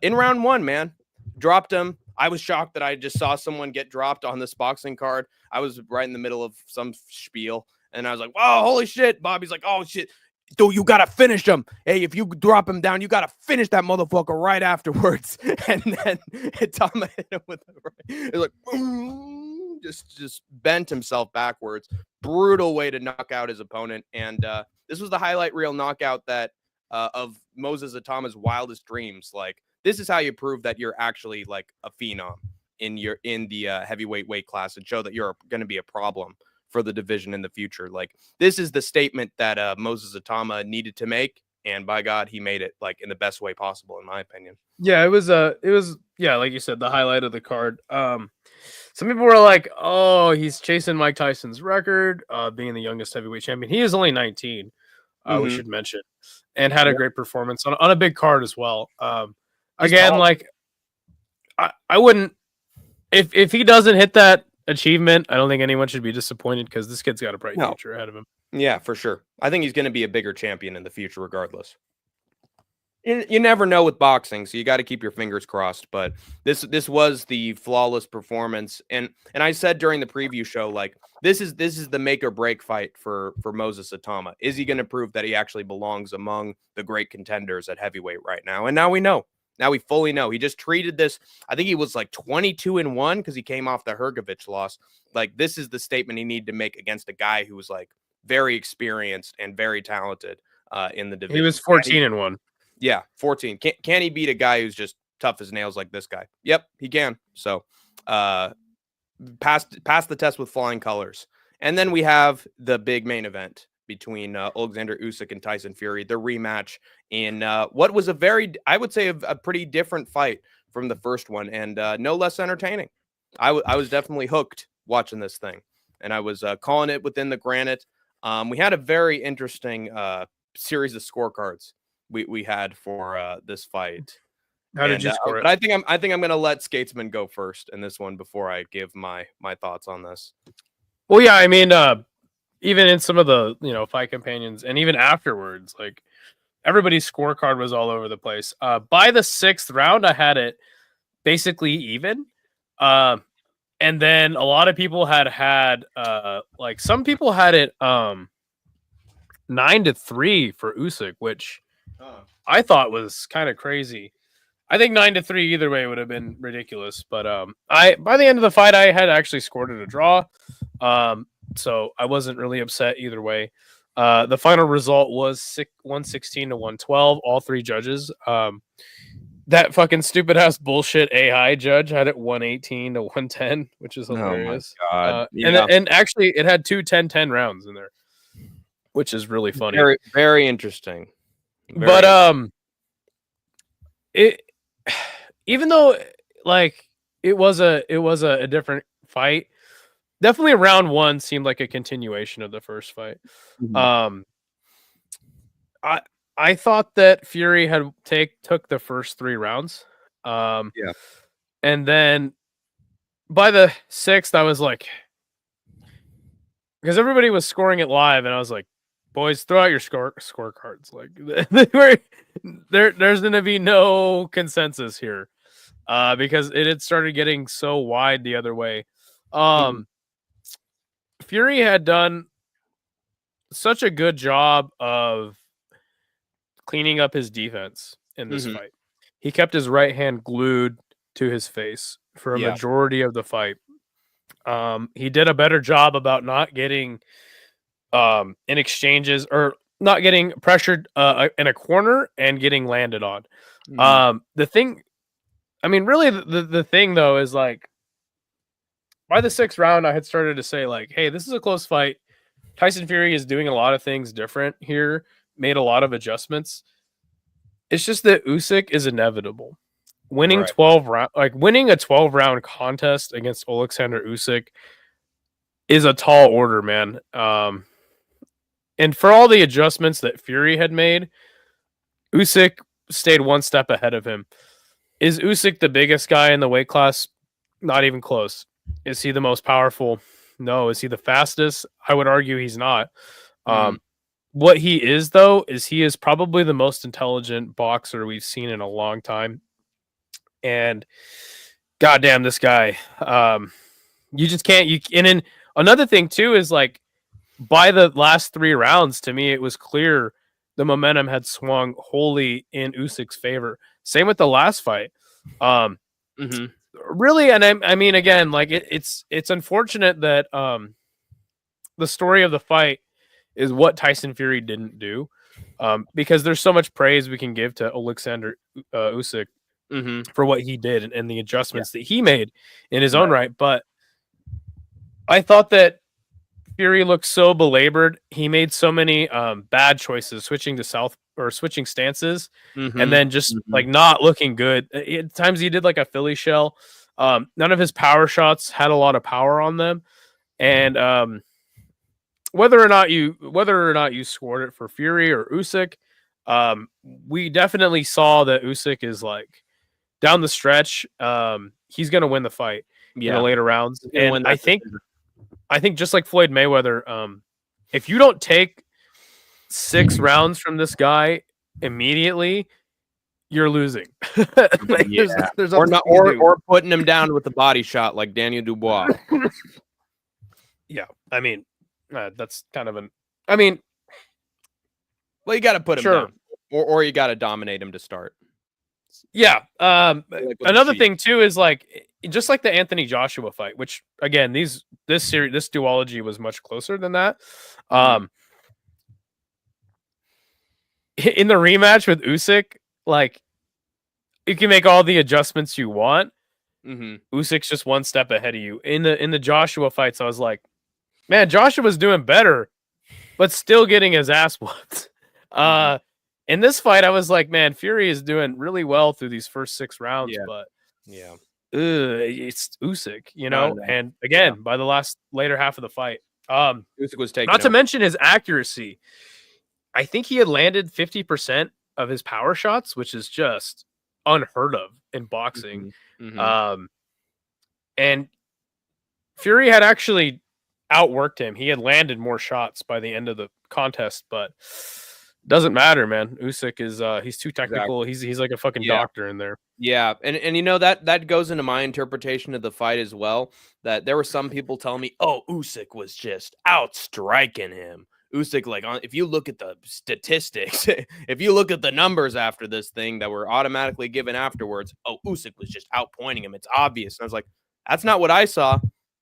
In round 1, man, dropped him. I was shocked that I just saw someone get dropped on this boxing card. I was right in the middle of some spiel, and I was like, "Whoa, holy shit!" Bobby's like, "Oh shit, dude, you gotta finish him. Hey, if you drop him down, you gotta finish that motherfucker right afterwards." And then Itauma hit him with it was like, just bent himself backwards. Brutal way to knock out his opponent, and this was the highlight reel knockout that of Moses Itauma's wildest dreams. This is how you prove that you're actually a phenom in the heavyweight weight class and show that you're going to be a problem for the division in the future. This is the statement that Moses Itauma needed to make, and by God, he made it in the best way possible, in my opinion. Yeah, it was like you said, the highlight of the card. Some people were like, "Oh, he's chasing Mike Tyson's record, being the youngest heavyweight champion." He is only 19. We should mention, and had a great performance on a big card as well. Again, I wouldn't if he doesn't hit that achievement, I don't think anyone should be disappointed because this kid's got a bright future ahead of him. Yeah, for sure. I think he's going to be a bigger champion in the future, regardless. You never know with boxing, so you got to keep your fingers crossed. But this was the flawless performance, and I said during the preview show, this is the make or break fight for Moses Itauma. Is he going to prove that he actually belongs among the great contenders at heavyweight right now? And now we know. Now we fully know. He just treated this. I think he was 22-1 because he came off the Hrgovic loss. This is the statement he needed to make against a guy who was very experienced and very talented in the division. He was 14-1. Yeah, 14. Can he beat a guy who's just tough as nails like this guy? Yep, he can. So passed the test with flying colors. And then we have the big main event between Alexander Usyk and Tyson Fury, the rematch in what was I would say, a pretty different fight from the first one, and no less entertaining. I was definitely hooked watching this thing, and I was calling it within the granite. We had a very interesting series of scorecards we had for this fight. How did you score it? But I think I'm gonna let Skatesman go first in this one before I give my thoughts on this. Well, yeah, I mean, even in some of the fight companions, and even afterwards, like everybody's scorecard was all over the place. By the 6th round, I had it basically even, and then a lot of people had like some people had it 9-3 for Usyk, which I thought was kind of crazy. I think 9-3 either way would have been ridiculous, but I by the end of the fight I had actually scored it a draw, so I wasn't really upset either way. The final result was 116 to 112. All 3 judges. That fucking stupid ass bullshit AI judge had it 118 to 110, which is hilarious. Oh my God. And actually, it had 2 10-10 rounds in there, which is really funny. Very, very interesting. It even though like it was a different fight, definitely round 1 seemed like a continuation of the first fight. Mm-hmm. I thought that Fury had took the first 3 rounds. Yeah. And then by the 6th, I was like, because everybody was scoring it live, and I was like, boys, throw out your scorecards. Like there's gonna be no consensus here. Because it had started getting so wide the other way. Fury had done such a good job of cleaning up his defense in this fight. He kept his right hand glued to his face for a majority of the fight. He did a better job about not getting in exchanges or not getting pressured in a corner and getting landed on. The thing, I mean, really the thing though is like by the 6th round, I had started to say like, hey, this is a close fight. Tyson Fury is doing a lot of things different here, made a lot of adjustments. It's just that Usyk is inevitable. Winning 12 round, like winning a 12-round contest against Alexander Usyk is a tall order, man. And for all the adjustments that Fury had made, Usyk stayed one step ahead of him. Is Usyk the biggest guy in the weight class? Not even close. Is he the most powerful? No. Is he the fastest? I would argue he's not. What he is, though, is he is probably the most intelligent boxer we've seen in a long time. And goddamn, this guy, you just can't. And then another thing too is like by the last 3 rounds, to me, it was clear the momentum had swung wholly in Usyk's favor. Same with the last fight. Really, and I mean, again, like it's unfortunate that the story of the fight is what Tyson Fury didn't do, because there's so much praise we can give to Alexander Usyk for what he did and the adjustments that he made in his own right. But I thought that Fury looked so belabored. He made so many bad choices, switching stances, and then just like not looking good. At times he did like a Philly shell. None of his power shots had a lot of power on them, and whether or not you scored it for Fury or Usyk, we definitely saw that Usyk is like down the stretch. He's going to win the fight in the later rounds, and I think just like Floyd Mayweather, if you don't take 6 rounds from this guy immediately, you're losing. Like, there's or putting him down with a body shot like Daniel Dubois. Yeah, I mean, that's kind of I mean, well, you got to put him down, or you got to dominate him to start. Yeah. Another thing too is like just like the Anthony Joshua fight, which again, this duology was much closer than that. In the rematch with Usyk, like you can make all the adjustments you want. Usyk's just one step ahead of you. In the Joshua fights, I was like, man, Joshua was doing better, but still getting his ass whooped. In this fight, I was like, man, Fury is doing really well through these first 6 rounds, but it's Usyk, you know. No. And again, by the later half of the fight, Usyk was taking not to over. mention his accuracy. I think he had landed 50% of his power shots, which is just unheard of in boxing. And Fury had actually outworked him. He had landed more shots by the end of the contest, but doesn't matter, man. Usyk is he's too technical. Exactly. He's like a fucking doctor in there. Yeah, and you know that goes into my interpretation of the fight as well. That there were some people telling me, "Oh, Usyk was just outstriking him." Usyk, like, if you look at the statistics, if you look at the numbers after this thing that were automatically given afterwards, oh, Usyk was just outpointing him. It's obvious. And I was like, that's not what I saw.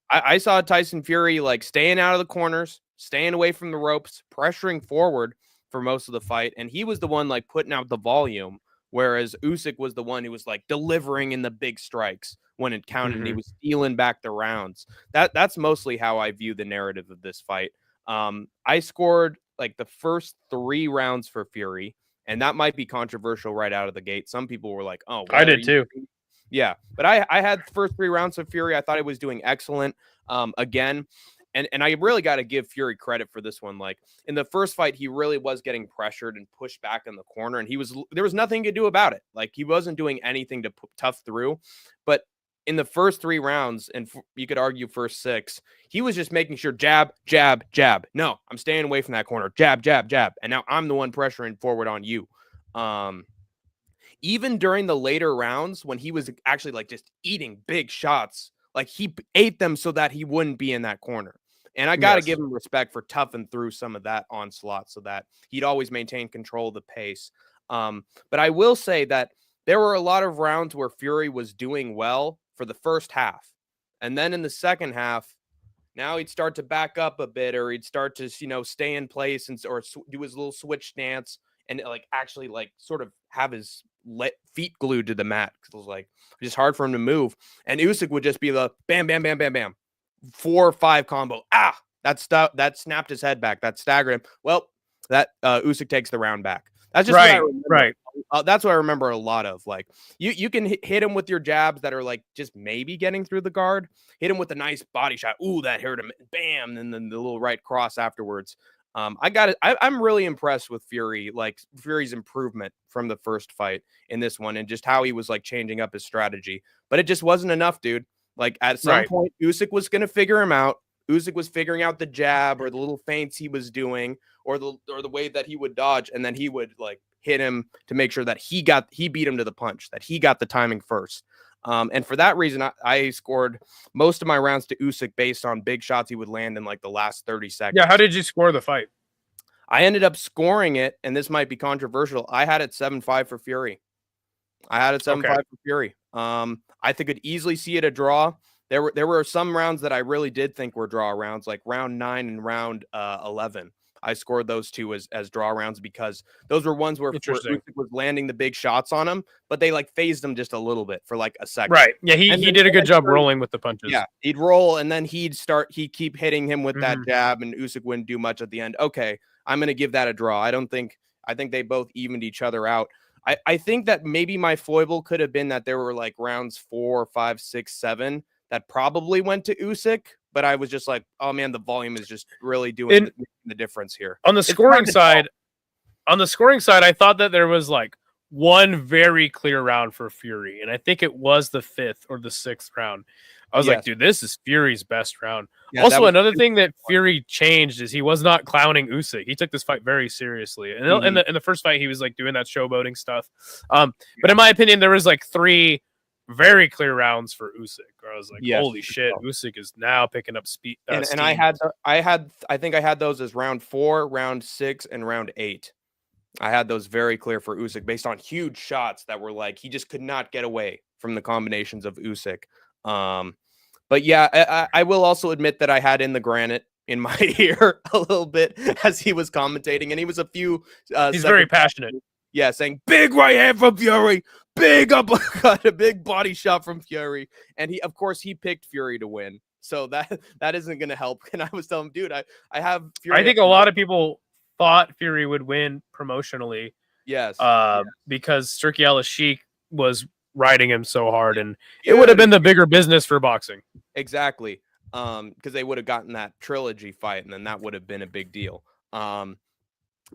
I saw Tyson Fury like staying out of the corners, staying away from the ropes, pressuring forward for most of the fight, and he was the one like putting out the volume. Whereas Usyk was the one who was like delivering in the big strikes when it counted, and he was stealing back the rounds. That's mostly how I view the narrative of this fight. I scored like the first 3 rounds for Fury, and that might be controversial right out of the gate. Some people were like, "Oh, I did too." Yeah, but I had the first 3 rounds of Fury. I thought he was doing excellent. Again. And I really got to give Fury credit for this one. Like in the first fight, he really was getting pressured and pushed back in the corner, and there was nothing to do about it. Like he wasn't doing anything to tough through. But in the first 3 rounds, and you could argue first 6, he was just making sure jab, jab, jab. No, I'm staying away from that corner. Jab, jab, jab. And now I'm the one pressuring forward on you. Even during the later rounds when he was actually like just eating big shots, like he ate them so that he wouldn't be in that corner. And I got to give him respect for toughing through some of that onslaught so that he'd always maintain control of the pace. But I will say that there were a lot of rounds where Fury was doing well for the first half. And then in the second half, now he'd start to back up a bit, or he'd start to, stay in place or do his little switch stance and like actually like sort of have his feet glued to the mat. Cause it was like just hard for him to move. And Usyk would just be the bam, bam, bam, bam, bam. 4 or 5 combo. That snapped his head back. That staggered him. Well, that Usyk takes the round back. That's just right. What I remember. Right. That's what I remember a lot of. Like you can hit him with your jabs that are like just maybe getting through the guard. Hit him with a nice body shot. Ooh, that hurt him. Bam, and then the little right cross afterwards. I got it. I'm really impressed with Fury, like Fury's improvement from the first fight in this one, and just how he was like changing up his strategy. But it just wasn't enough, dude. Like at some point, Usyk was going to figure him out. Usyk was figuring out the jab or the little feints he was doing, or the way that he would dodge, and then he would like hit him to make sure that he beat him to the punch, that he got the timing first. And for that reason, I scored most of my rounds to Usyk based on big shots he would land in like the last 30 seconds. Yeah, how did you score the fight? I ended up scoring it, and this might be controversial. I had it 7-5 for Fury. For Fury. I think could easily see it a draw. There were some rounds that I really did think were draw rounds, like round 9 and round 11. I scored those 2 as draw rounds because those were ones where Usyk was landing the big shots on him, but they like phased him just a little bit for like a second. Right. Yeah, he did a good job rolling with the punches. Yeah, he'd roll and then he'd keep hitting him with that jab, and Usyk wouldn't do much at the end. Okay, I'm going to give that a draw. I think they both evened each other out. I think that maybe my foible could have been that there were like rounds 4, 5, 6, 7 that probably went to Usyk, but I was just like, oh man, the volume is just really doing the difference here. On the scoring side, I thought that there was like one very clear round for Fury, and I think it was the 5th or the 6th round. I was like, dude, this is Fury's best round. Yeah, also, another thing that Fury changed is he was not clowning Usyk. He took this fight very seriously. And in the first fight, he was like doing that showboating stuff. But in my opinion, there was like 3 very clear rounds for Usyk, where I was like, holy shit, Usyk is now picking up speed. And I think I had those as round 4, round 6, and round 8. I had those very clear for Usyk based on huge shots that were like, he just could not get away from the combinations of Usyk. But yeah, I will also admit that I had In the Granite in my ear a little bit as he was commentating, and he was a few. He's very passionate. Yeah, saying big right hand from Fury, big uppercut, a big body shot from Fury, and of course he picked Fury to win, so that isn't going to help. And I was telling him, dude, I have Fury. I think a lot of people thought Fury would win promotionally. Yes, because Turki Al-Sheikh was riding him so hard, and it would have been the bigger business for boxing. Exactly. Because they would have gotten that trilogy fight, and then that would have been a big deal.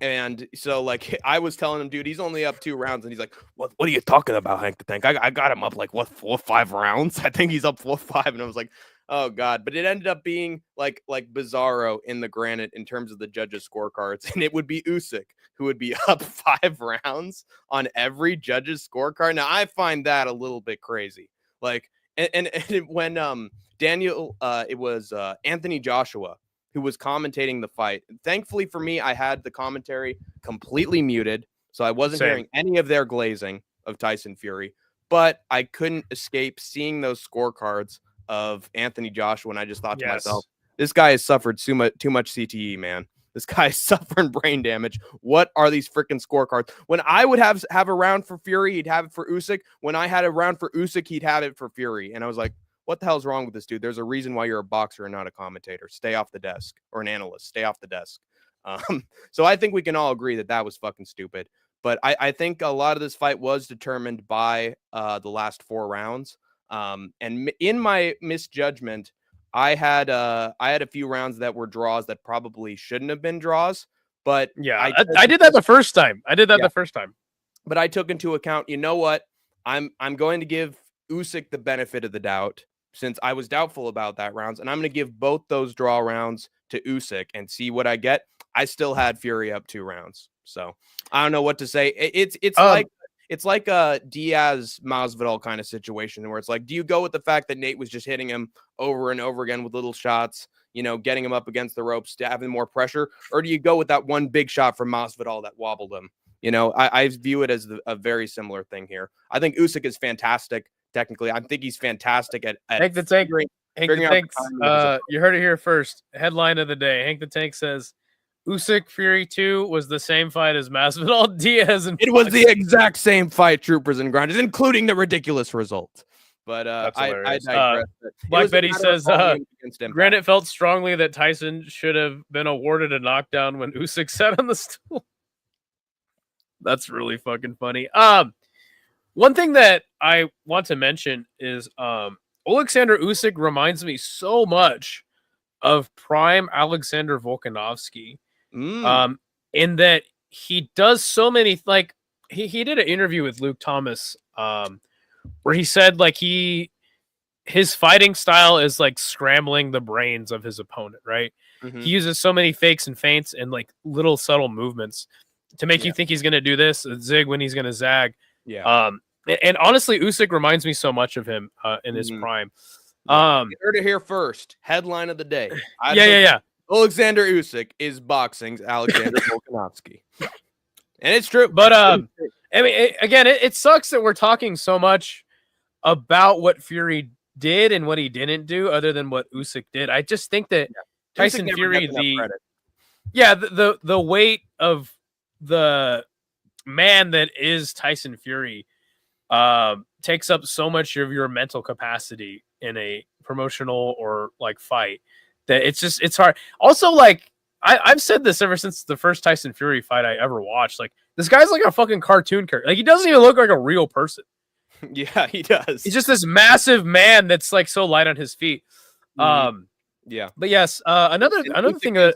And so, like, I was telling him, dude, he's only up 2 rounds, and he's like, "What are you talking about, Hank the Tank? I got him up like 4 5 rounds. I think he's up 4 5." And I was like, "Oh God!" But it ended up being like Bizarro in the granite in terms of the judges' scorecards, and it would be Usyk who would be up 5 rounds on every judge's scorecard. Now I find that a little bit crazy. Like, and when Daniel, it was Anthony Joshua who was commentating the fight. Thankfully for me, I had the commentary completely muted, so I wasn't hearing any of their glazing of Tyson Fury, but I couldn't escape seeing those scorecards of Anthony Joshua, and I just thought to myself, this guy has suffered too much CTE, man. This guy is suffering brain damage. What are these freaking scorecards? When I would have a round for Fury, he'd have it for Usyk. When I had a round for Usyk, he'd have it for Fury. And I was like, what the hell's wrong with this dude? There's a reason why you're a boxer and not a commentator. Stay off the desk, or an analyst. Stay off the desk. So I think we can all agree that was fucking stupid. But I think a lot of this fight was determined by the last 4 rounds. And in my misjudgment, I had a few rounds that were draws that probably shouldn't have been draws. But yeah, I did that the first time. The first time. But I took into account, you know what? I'm going to give Usyk the benefit of the doubt, since I was doubtful about that rounds, and I'm going to give both those draw rounds to Usyk and see what I get. I still had Fury up 2 rounds, so I don't know what to say. It's like a Diaz Masvidal kind of situation where it's like, do you go with the fact that Nate was just hitting him over and over again with little shots, getting him up against the ropes, having more pressure, or do you go with that one big shot from Masvidal that wobbled him? I view it as a very similar thing here. I think Usyk is fantastic. Technically, I think he's fantastic at Hank the Tank. Hank the Tank. You heard it here first. Headline of the day: Hank the Tank says, "Usyk-Fury II was the same fight as Masvidal, Diaz, and it was the exact same fight, troopers and grinders, including the ridiculous result." But I digress. Black Betty says, Granite felt strongly that Tyson should have been awarded a knockdown when Usyk sat on the stool. That's really fucking funny. One thing that I want to mention is Alexander Usyk reminds me so much of prime Alexander Volkanovski. In that he does so many, like he did an interview with Luke Thomas where he said like his fighting style is like scrambling the brains of his opponent, right? Mm-hmm. He uses so many fakes and feints and like little subtle movements to make you think he's going to do this, zig when he's going to zag. Yeah. And honestly, Usyk reminds me so much of him in his prime. You heard it here first. Headline of the day. Yeah. Alexander Usyk is boxing's Alexander Volkanovski. And it's true. But I mean, it sucks that we're talking so much about what Fury did and what he didn't do other than what Usyk did. I just think that Tyson Fury, the weight of the man that is Tyson Fury takes up so much of your mental capacity in a promotional or like fight that it's hard. Also, like I've said this ever since the first Tyson Fury fight I ever watched. Like, this guy's like a fucking cartoon character. Like, he doesn't even look like a real person. Yeah, he does. He's just this massive man that's like so light on his feet. Yeah, but yes, another thing that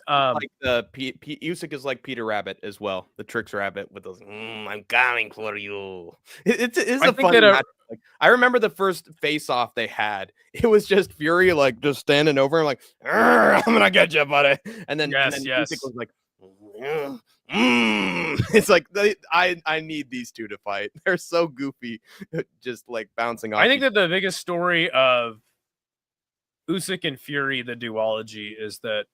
Usyk is like Peter Rabbit as well, the Tricks Rabbit with those. I'm coming for you. It's a funny match. Like, I remember the first face-off they had. It was just Fury like just standing over him like, I'm gonna get you, buddy. And then Usyk was like, It's like I need these two to fight. They're so goofy, just like bouncing off. I think that the biggest story of Usyk and Fury, the duology, is that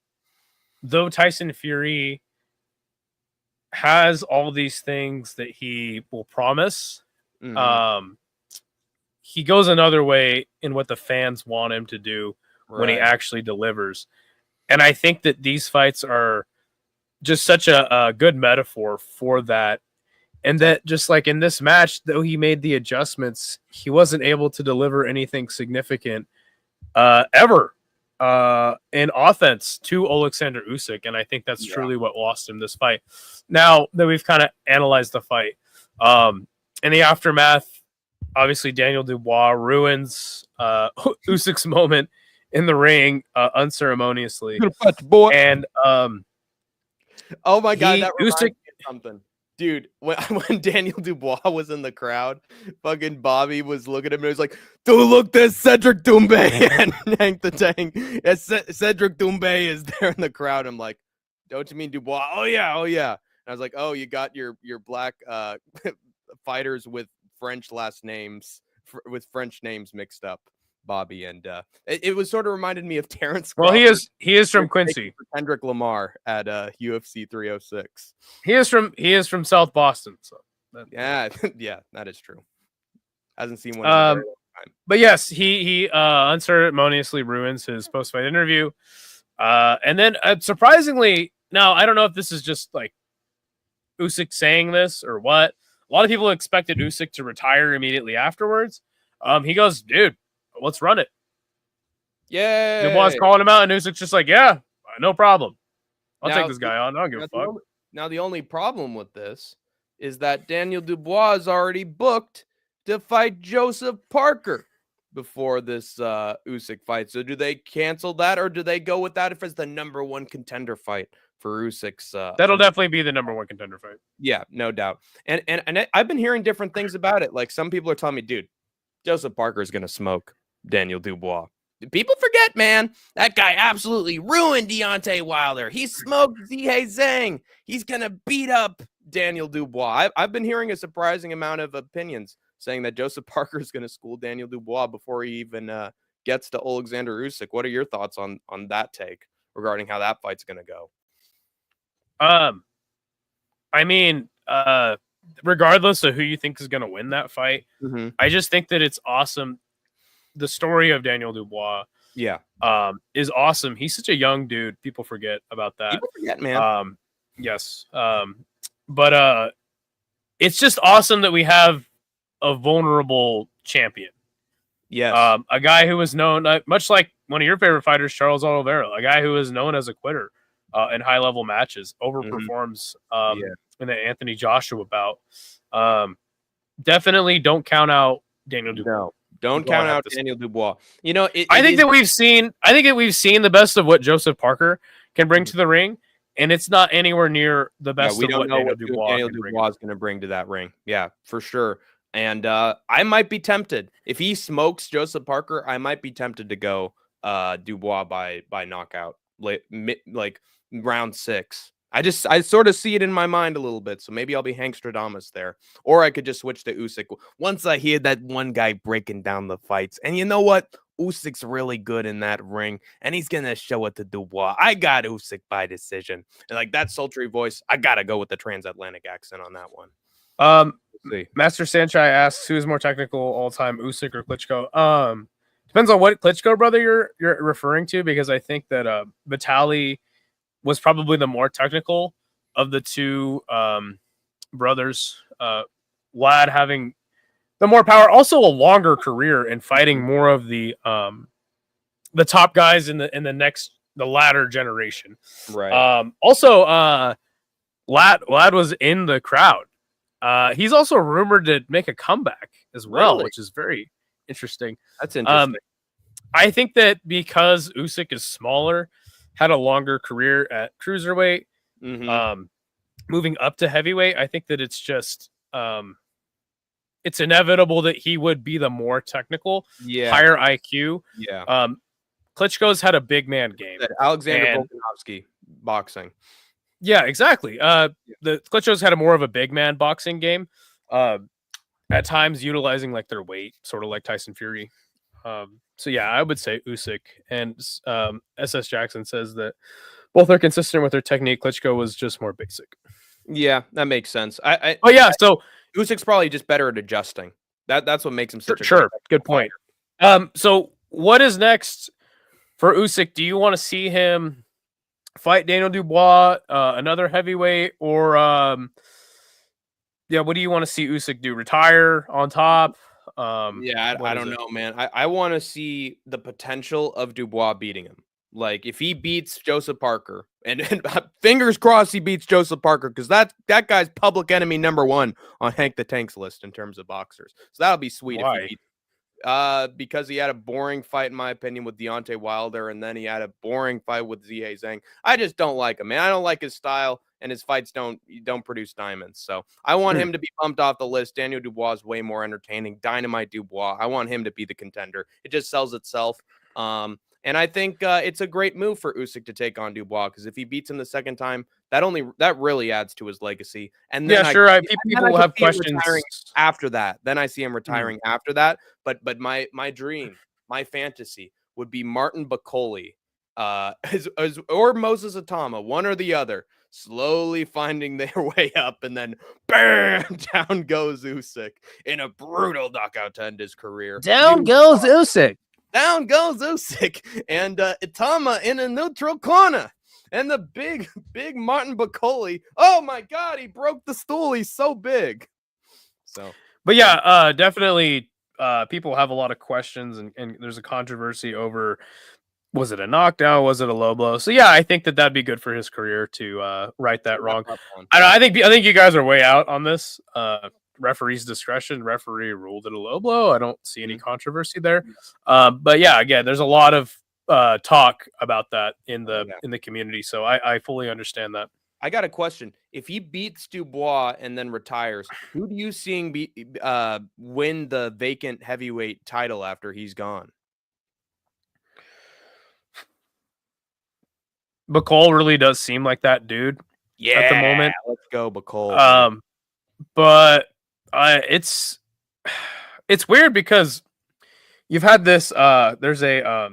though Tyson Fury has all these things that he will promise, he goes another way in what the fans want him to do when he actually delivers. And I think that these fights are just such a good metaphor for that. And that just like in this match, though he made the adjustments, he wasn't able to deliver anything significant ever in offense to Alexander Usyk. And I think that's truly what lost him this fight. Now that we've kind of analyzed the fight, in the aftermath, obviously Daniel Dubois ruins Usyk's moment in the ring unceremoniously. Good punch, boy. And oh my god, that reminds Usyk me of something. Dude, when Daniel Dubois was in the crowd, fucking Bobby was looking at him and he was like, dude, look, there's Cedric Doumbé and Hank the Tank. Yes, Cedric Doumbé is there in the crowd. I'm like, don't you mean Dubois? Oh yeah. And I was like, oh, you got your black fighters with French last names, with French names mixed up, Bobby. And it was sort of reminded me of Terrence Well, Crawford. he is from Quincy. Kendrick Lamar at UFC 306. He is from South Boston. So yeah, that is true. Hasn't seen one in a very long time. But yes, he unceremoniously ruins his post-fight interview. And then surprisingly, now I don't know if this is just like Usyk saying this or what. A lot of people expected Usyk to retire immediately afterwards. He goes, dude, let's run it. Yeah. Dubois calling him out, and Usyk's just like, yeah, no problem. I'll take this guy on. I don't give a fuck. Now, the only problem with this is that Daniel Dubois is already booked to fight Joseph Parker before this Usyk fight. So do they cancel that, or do they go with that as the number one contender fight for Usyk's? That'll definitely be the number one contender fight. Yeah, no doubt. And I've been hearing different things about it. Like some people are telling me, dude, Joseph Parker is going to smoke Daniel Dubois. People forget, man. That guy absolutely ruined Deontay Wilder. He smoked Zhihei Zhang. He's going to beat up Daniel Dubois. I've been hearing a surprising amount of opinions saying that Joseph Parker is going to school Daniel Dubois before he even gets to Alexander Usyk. What are your thoughts on that take regarding how that fight's going to go? I mean, regardless of who you think is going to win that fight, I just think that it's awesome. The story of Daniel Dubois, is awesome. He's such a young dude. People forget about that. People forget, man. Yes. But it's just awesome that we have a vulnerable champion. Yes. A guy who was known, much like one of your favorite fighters, Charles Oliveira, a guy who is known as a quitter in high level matches, overperforms in the Anthony Joshua bout. Definitely don't count out Daniel Dubois. No. Don't count out Daniel Dubois. You know, I think that we've seen the best of what Joseph Parker can bring to the ring, and it's not anywhere near the best of what Daniel Dubois is going to bring to that ring. Yeah, for sure. And I might be tempted if he smokes Joseph Parker. I might be tempted to go Dubois by knockout, like round 6. I sort of see it in my mind a little bit, so maybe I'll be Hank Stradamus there, or I could just switch to Usyk once I hear that one guy breaking down the fights. And you know what? Usyk's really good in that ring, and he's gonna show it to Dubois. I got Usyk by decision, and like that sultry voice, I gotta go with the transatlantic accent on that one. Master Sanchai asks, who is more technical all time, Usyk or Klitschko? Depends on what Klitschko brother you're referring to, because I think that Vitaly was probably the more technical of the two brothers. Vlad having the more power, also a longer career and fighting more of the top guys in the latter generation. Right. Also, Vlad was in the crowd. He's also rumored to make a comeback as well, which is very interesting. That's interesting. I think that because Usyk is smaller, had a longer career at cruiserweight, moving up to heavyweight, I think that it's just it's inevitable that he would be the more technical, higher IQ. Yeah. Klitschko's had a big man game. Alexander Volkanovski boxing. Yeah, exactly. The Klitschko's had a more of a big man boxing game. At times utilizing like their weight, sort of like Tyson Fury. So yeah, I would say Usyk. And SS Jackson says that both are consistent with their technique. Klitschko was just more basic. Yeah, that makes sense. So Usyk's probably just better at adjusting. That's what makes him such a good point. So what is next for Usyk? Do you want to see him fight Daniel Dubois, another heavyweight, or what do you want to see Usyk do? Retire on top? I don't know, man. I want to see the potential of Dubois beating him. Like if he beats Joseph Parker, and fingers crossed he beats Joseph Parker, because that guy's public enemy #1 on Hank the Tank's list in terms of boxers. So that'll be sweet. Why? If he beats. Because he had a boring fight, in my opinion, with Deontay Wilder, and then he had a boring fight with Zihe Zhang. I just don't like him, man. I don't like his style, and his fights don't produce diamonds. So I want him to be bumped off the list. Daniel Dubois is way more entertaining. Dynamite Dubois. I want him to be the contender. It just sells itself. And I think it's a great move for Usyk to take on Dubois, because if he beats him the second time, that really adds to his legacy. And then people will have questions after that. Then I see him retiring after that. But my dream, my fantasy would be Martin Bakole, or Moses Itauma, one or the other, slowly finding their way up, and then bam, down goes Usyk in a brutal knockout to end his career. Down goes Usyk. Down goes Usyk, and Itauma in a neutral corner. And the big Martin Bakole. Oh my God, he broke the stool. He's so big. So, but yeah, definitely. People have a lot of questions, and there's a controversy over, was it a knockdown? Was it a low blow? So yeah, I think that'd be good for his career to right that wrong. I think you guys are way out on this. Referee's discretion. Referee ruled it a low blow. I don't see any controversy there. But yeah, again, there's a lot of talk about that in the community. So I fully understand that. I got a question. If he beats Dubois and then retires, who do you seeing win the vacant heavyweight title after he's gone? Bakole really does seem like that dude. Yeah, at the moment. Let's go, Bakole. But it's weird because you've had this. There's a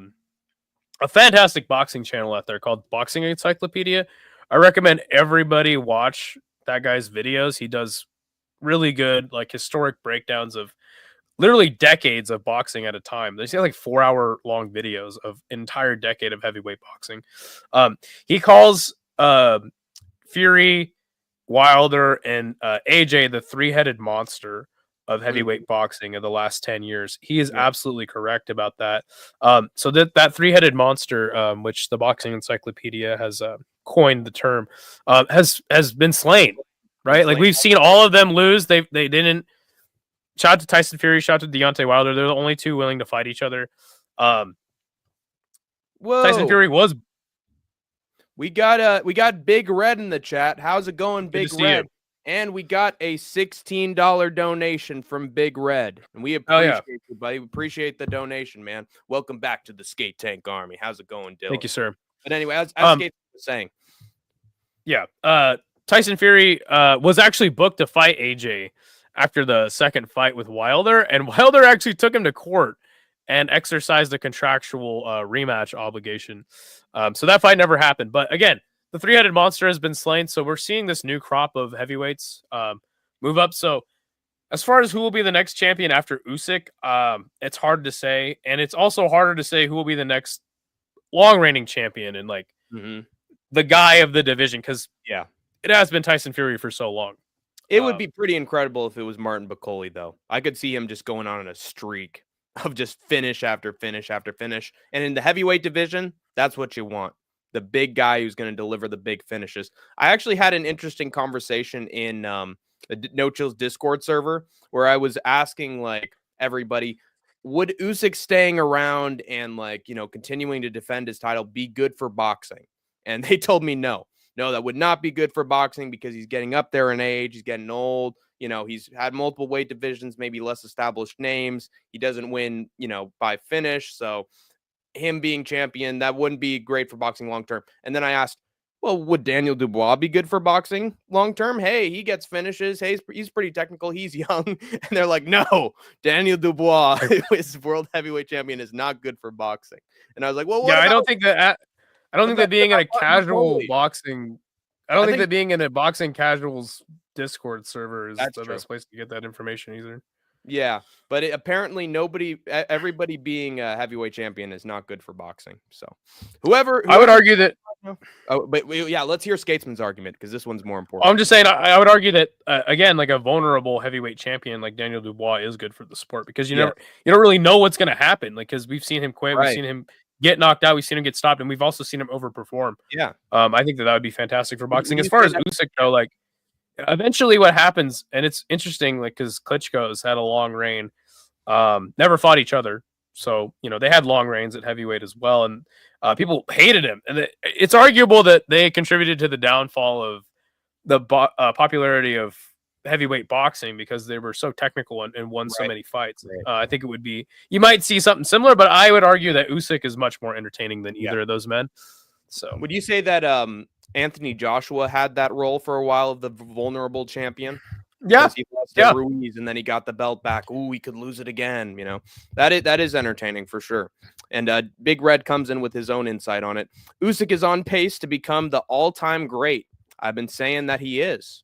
fantastic boxing channel out there called Boxing Encyclopedia. I recommend everybody watch that guy's videos. He does really good, like, historic breakdowns of literally decades of boxing at a time. They say like 4-hour long videos of an entire decade of heavyweight boxing. He calls Fury, Wilder, and AJ the three-headed monster of heavyweight boxing of the last 10 years. He is absolutely correct about that. So that three-headed monster, which the Boxing Encyclopedia has coined the term, has been slain, right? Like, we've seen all of them lose. They didn't. Shout out to Tyson Fury, shout out to Deontay Wilder. They're the only two willing to fight each other. Tyson Fury was. We got Big Red in the chat. How's it going, Big Red? And we got a $16 donation from Big Red. And we appreciate you, buddy. We appreciate the donation, man. Welcome back to the Skate Tank Army. How's it going, Dylan? Thank you, sir. But anyway, as Skate was saying. Yeah. Tyson Fury was actually booked to fight AJ after the second fight with Wilder. And Wilder actually took him to court and exercised a contractual rematch obligation. So that fight never happened. But again, the three-headed monster has been slain, so we're seeing this new crop of heavyweights move up. So as far as who will be the next champion after Usyk, it's hard to say. And it's also harder to say who will be the next long-reigning champion and, like, the guy of the division, because it has been Tyson Fury for so long. It would be pretty incredible if it was Martin Bakole, though. I could see him just going on a streak of just finish after finish after finish. And in the heavyweight division, that's what you want. The big guy who's going to deliver the big finishes. I actually had an interesting conversation in the No Chills Discord server where I was asking, like, everybody, would Usyk staying around and, like, you know, continuing to defend his title be good for boxing? And they told me no. No, that would not be good for boxing because he's getting up there in age. He's getting old. You know, he's had multiple weight divisions, maybe less established names. He doesn't win, you know, by finish. So him being champion, that wouldn't be great for boxing long term. And then I asked, well, would Daniel Dubois be good for boxing long term? Hey, he gets finishes. Hey, he's pretty technical. He's young. And they're like, no, Daniel Dubois, who is world heavyweight champion, is not good for boxing. And I was like, well, I don't think that being in a casual boxing, I don't think that being in a boxing casuals Discord server is the best place to get that information either. Yeah, but apparently everybody being a heavyweight champion is not good for boxing. So whoever I would argue that. Oh, but yeah, let's hear Skatesman's argument because this one's more important. I'm just saying, I would argue that again, like a vulnerable heavyweight champion like Daniel Dubois is good for the sport because you don't really know what's going to happen. Like, because we've seen him quit, we've seen him get knocked out. We've seen him get stopped, and we've also seen him overperform. Yeah. I think that would be fantastic for boxing. As far as Usyk, though, like eventually what happens, and it's interesting, like because Klitschko's had a long reign, never fought each other, so they had long reigns at heavyweight as well, and people hated him, and it's arguable that they contributed to the downfall of the popularity of heavyweight boxing because they were so technical and won so many fights. I think it would be, you might see something similar, but I would argue that Usyk is much more entertaining than either of those men. So would you say that Anthony Joshua had that role for a while of the vulnerable champion? Yeah. He lost to Ruiz and then he got the belt back. Ooh, he could lose it again. That is entertaining for sure. And Big Red comes in with his own insight on it. Usyk is on pace to become the all-time great. I've been saying that he is.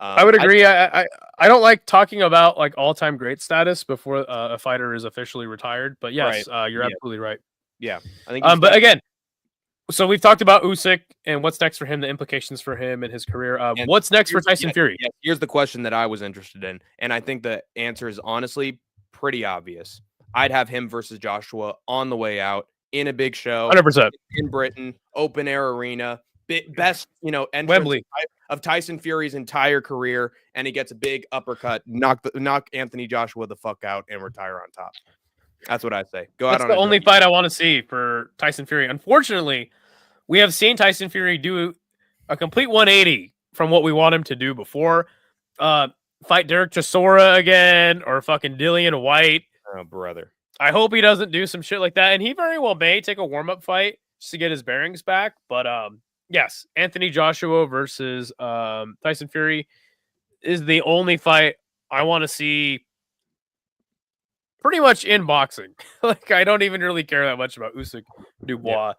I would agree. I don't like talking about like all-time great status before a fighter is officially retired, but yes, you're absolutely right. Yeah, I think. But again, so we've talked about Usyk and what's next for him, the implications for him and his career. What's next for Tyson Fury? Yeah, here's the question that I was interested in, and I think the answer is honestly pretty obvious. I'd have him versus Joshua on the way out in a big show, 100% in Britain, open air arena. Best, entrance Wembley of Tyson Fury's entire career, and he gets a big uppercut, knock Anthony Joshua the fuck out, and retire on top. That's what I say. That's the only fight I want to see for Tyson Fury. Unfortunately, we have seen Tyson Fury do a complete 180 from what we want him to do before. Fight Derek Chisora again, or fucking Dillian White. Oh, brother. I hope he doesn't do some shit like that, and he very well may take a warm-up fight just to get his bearings back, but yes, Anthony Joshua versus Tyson Fury is the only fight I want to see pretty much in boxing. Like, I don't even really care that much about Usyk Dubois.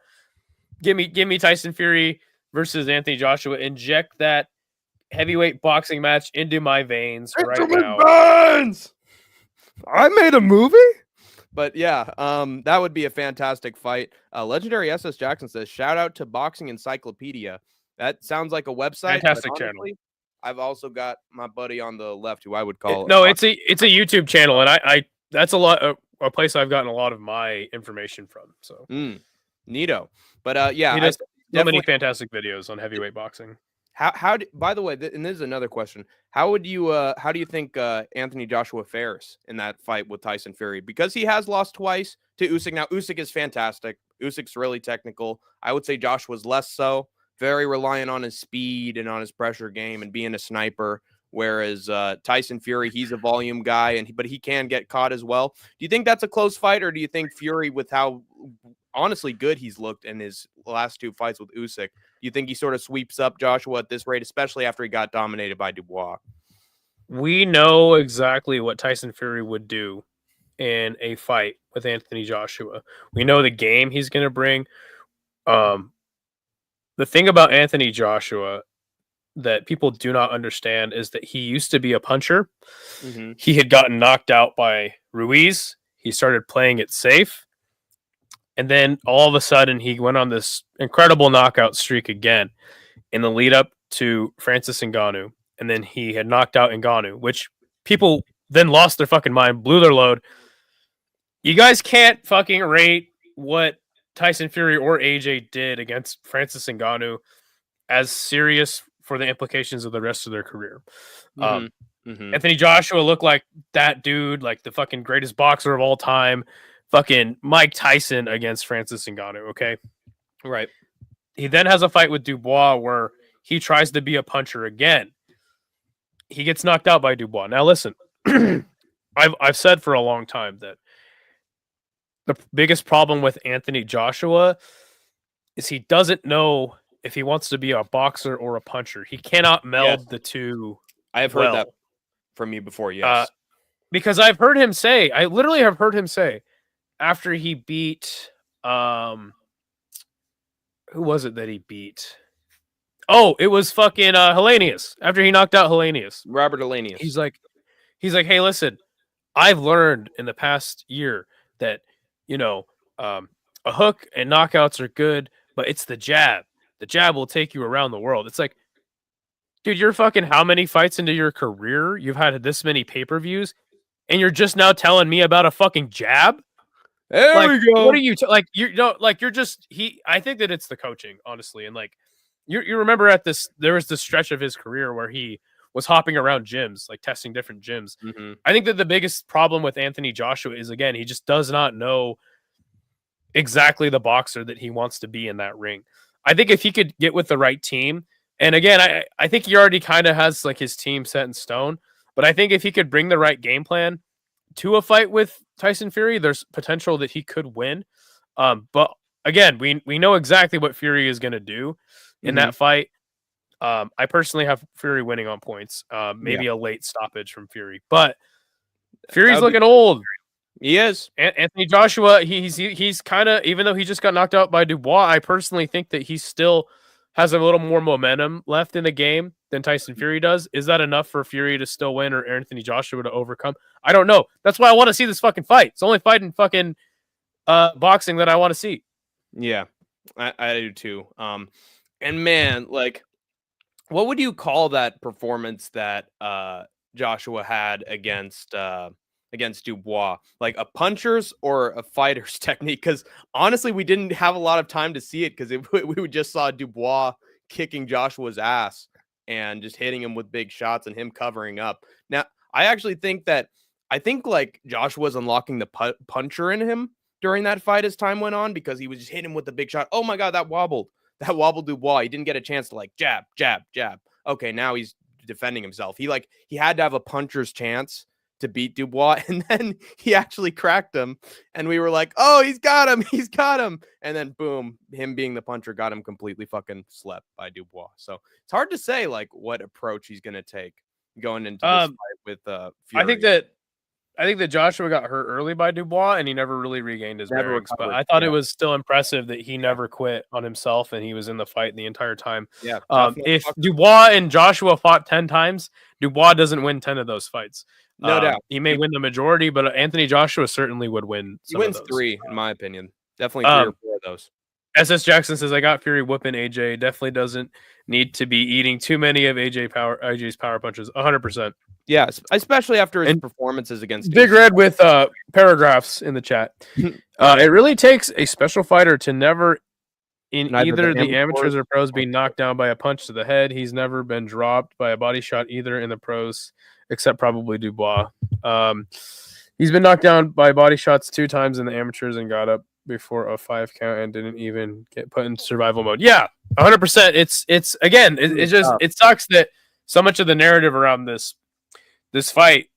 Yeah. Give me Tyson Fury versus Anthony Joshua. Inject that heavyweight boxing match into my veins right now. Burns! I made a movie? But yeah, that would be a fantastic fight. Legendary SS Jackson says, shout out to Boxing Encyclopedia. That sounds like a website. Fantastic channel. I've also got my buddy on the left who I would call. It's a YouTube channel, and I that's a place I've gotten a lot of my information from. So neato. But yeah, he does so many fantastic videos on heavyweight boxing. By the way, and this is another question. How do you think Anthony Joshua fares in that fight with Tyson Fury? Because he has lost twice to Usyk. Now, Usyk is fantastic. Usyk's really technical. I would say Joshua's less so. Very reliant on his speed and on his pressure game and being a sniper. Whereas Tyson Fury, he's a volume guy, but he can get caught as well. Do you think that's a close fight, or do you think Fury, with how honestly good he's looked in his last two fights with Usyk, you think he sort of sweeps up Joshua at this rate, especially after he got dominated by Dubois? We know exactly what Tyson Fury would do in a fight with Anthony Joshua. We know the game he's going to bring. The thing about Anthony Joshua that people do not understand is that he used to be a puncher. Mm-hmm. He had gotten knocked out by Ruiz. He started playing it safe. And then all of a sudden, he went on this incredible knockout streak again in the lead up to Francis Ngannou. And then he had knocked out Ngannou, which people then lost their fucking mind, blew their load. You guys can't fucking rate what Tyson Fury or AJ did against Francis Ngannou as serious for the implications of the rest of their career. Anthony Joshua looked like that dude, like the fucking greatest boxer of all time. Fucking Mike Tyson against Francis Ngannou, okay? Right. He then has a fight with Dubois where he tries to be a puncher again. He gets knocked out by Dubois. Now listen, I've said for a long time that the biggest problem with Anthony Joshua is he doesn't know if he wants to be a boxer or a puncher. He cannot meld the two. I have heard that from you before, yes. Because I've heard him say, I literally have heard him say, after he beat, who was it that he beat? Oh, it was fucking Helenius. After he knocked out Helenius. Robert Helenius. He's like, hey, listen, I've learned in the past year that, a hook and knockouts are good, but it's the jab. The jab will take you around the world. It's like, dude, you're fucking how many fights into your career? You've had this many pay-per-views, and you're just now telling me about a fucking jab? There we go. What are you like? You're just he. I think that it's the coaching, honestly, and like you remember there was this stretch of his career where he was hopping around gyms, like testing different gyms. Mm-hmm. I think that the biggest problem with Anthony Joshua is, again, he just does not know exactly the boxer that he wants to be in that ring. I think if he could get with the right team, and again, I think he already kind of has like his team set in stone, but I think if he could bring the right game plan to a fight with Tyson Fury, there's potential that he could win. But again, we know exactly what Fury is going to do in that fight. I personally have Fury winning on points, maybe a late stoppage from Fury, but Fury's looking old. He is. Anthony Joshua, he's kind of, even though he just got knocked out by Dubois, I personally think that he still has a little more momentum left in the game than Tyson Fury does. Is that enough for Fury to still win or Anthony Joshua to overcome? I don't know. That's why I want to see this fucking fight. It's the only fight in fucking boxing that I want to see. Yeah, I do too. And man, like, what would you call that performance that Joshua had against Dubois? Like a puncher's or a fighter's technique? Because honestly, we didn't have a lot of time to see it because we just saw Dubois kicking Joshua's ass and just hitting him with big shots and him covering up. Now, I actually think like Joshua's unlocking the puncher in him during that fight as time went on, because he was just hitting him with the big shot. Oh my God, that wobbled Dubois. He didn't get a chance to like jab. Okay, now he's defending himself. He had to have a puncher's chance to beat Dubois, and then he actually cracked him, and we were like, oh, he's got him, and then boom, him being the puncher got him completely fucking slept by Dubois. So it's hard to say like what approach he's gonna take going into this fight with Fury. I think that Joshua got hurt early by Dubois, and he never really regained his bearings. But I thought it was still impressive that he never quit on himself, and he was in the fight the entire time. Yeah. If Dubois and Joshua fought 10 times, Dubois doesn't win 10 of those fights. No doubt. He may win the majority, but Anthony Joshua certainly would win. He wins 3, in my opinion. Definitely 3 or 4 of those. SS Jackson says, I got Fury whooping AJ. Definitely doesn't need to be eating too many of AJ's power punches. 100%. Yeah, especially after his performances against Big Red with paragraphs in the chat. It really takes a special fighter to never, in either the amateurs or pros, be knocked down by a punch to the head. He's never been dropped by a body shot either in the pros, except probably Dubois. He's been knocked down by body shots 2 times in the amateurs and got up before a 5 count and didn't even get put in survival mode. Yeah, 100%. It's again, it sucks that so much of the narrative around this fight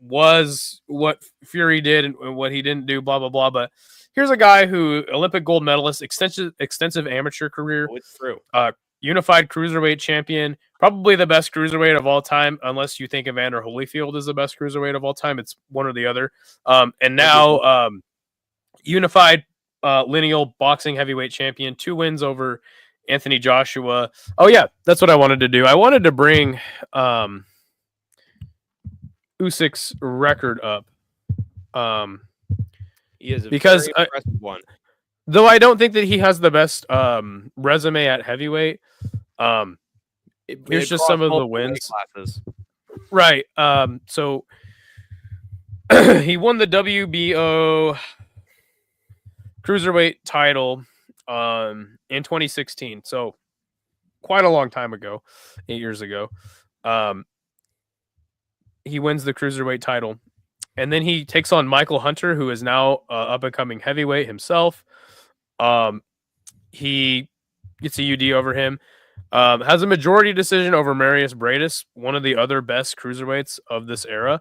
was what Fury did and what he didn't do, blah, blah, blah. But here's a guy who Olympic gold medalist, extensive amateur career, unified cruiserweight champion, probably the best cruiserweight of all time, unless you think Evander Holyfield is the best cruiserweight of all time. It's one or the other. And now unified lineal boxing heavyweight champion, 2 wins over Anthony Joshua. Oh yeah, that's what I wanted to do. I wanted to bring Usyk's record up. He is a because very impressive one. Though I don't think that he has the best resume at heavyweight. Here's just some of the wins. Right. So he won the WBO cruiserweight title in 2016. So quite a long time ago, 8 years ago. He wins the cruiserweight title, and then he takes on Michael Hunter, who is now up and coming heavyweight himself. He gets a UD over him, has a majority decision over Marius Bradis, one of the other best cruiserweights of this era.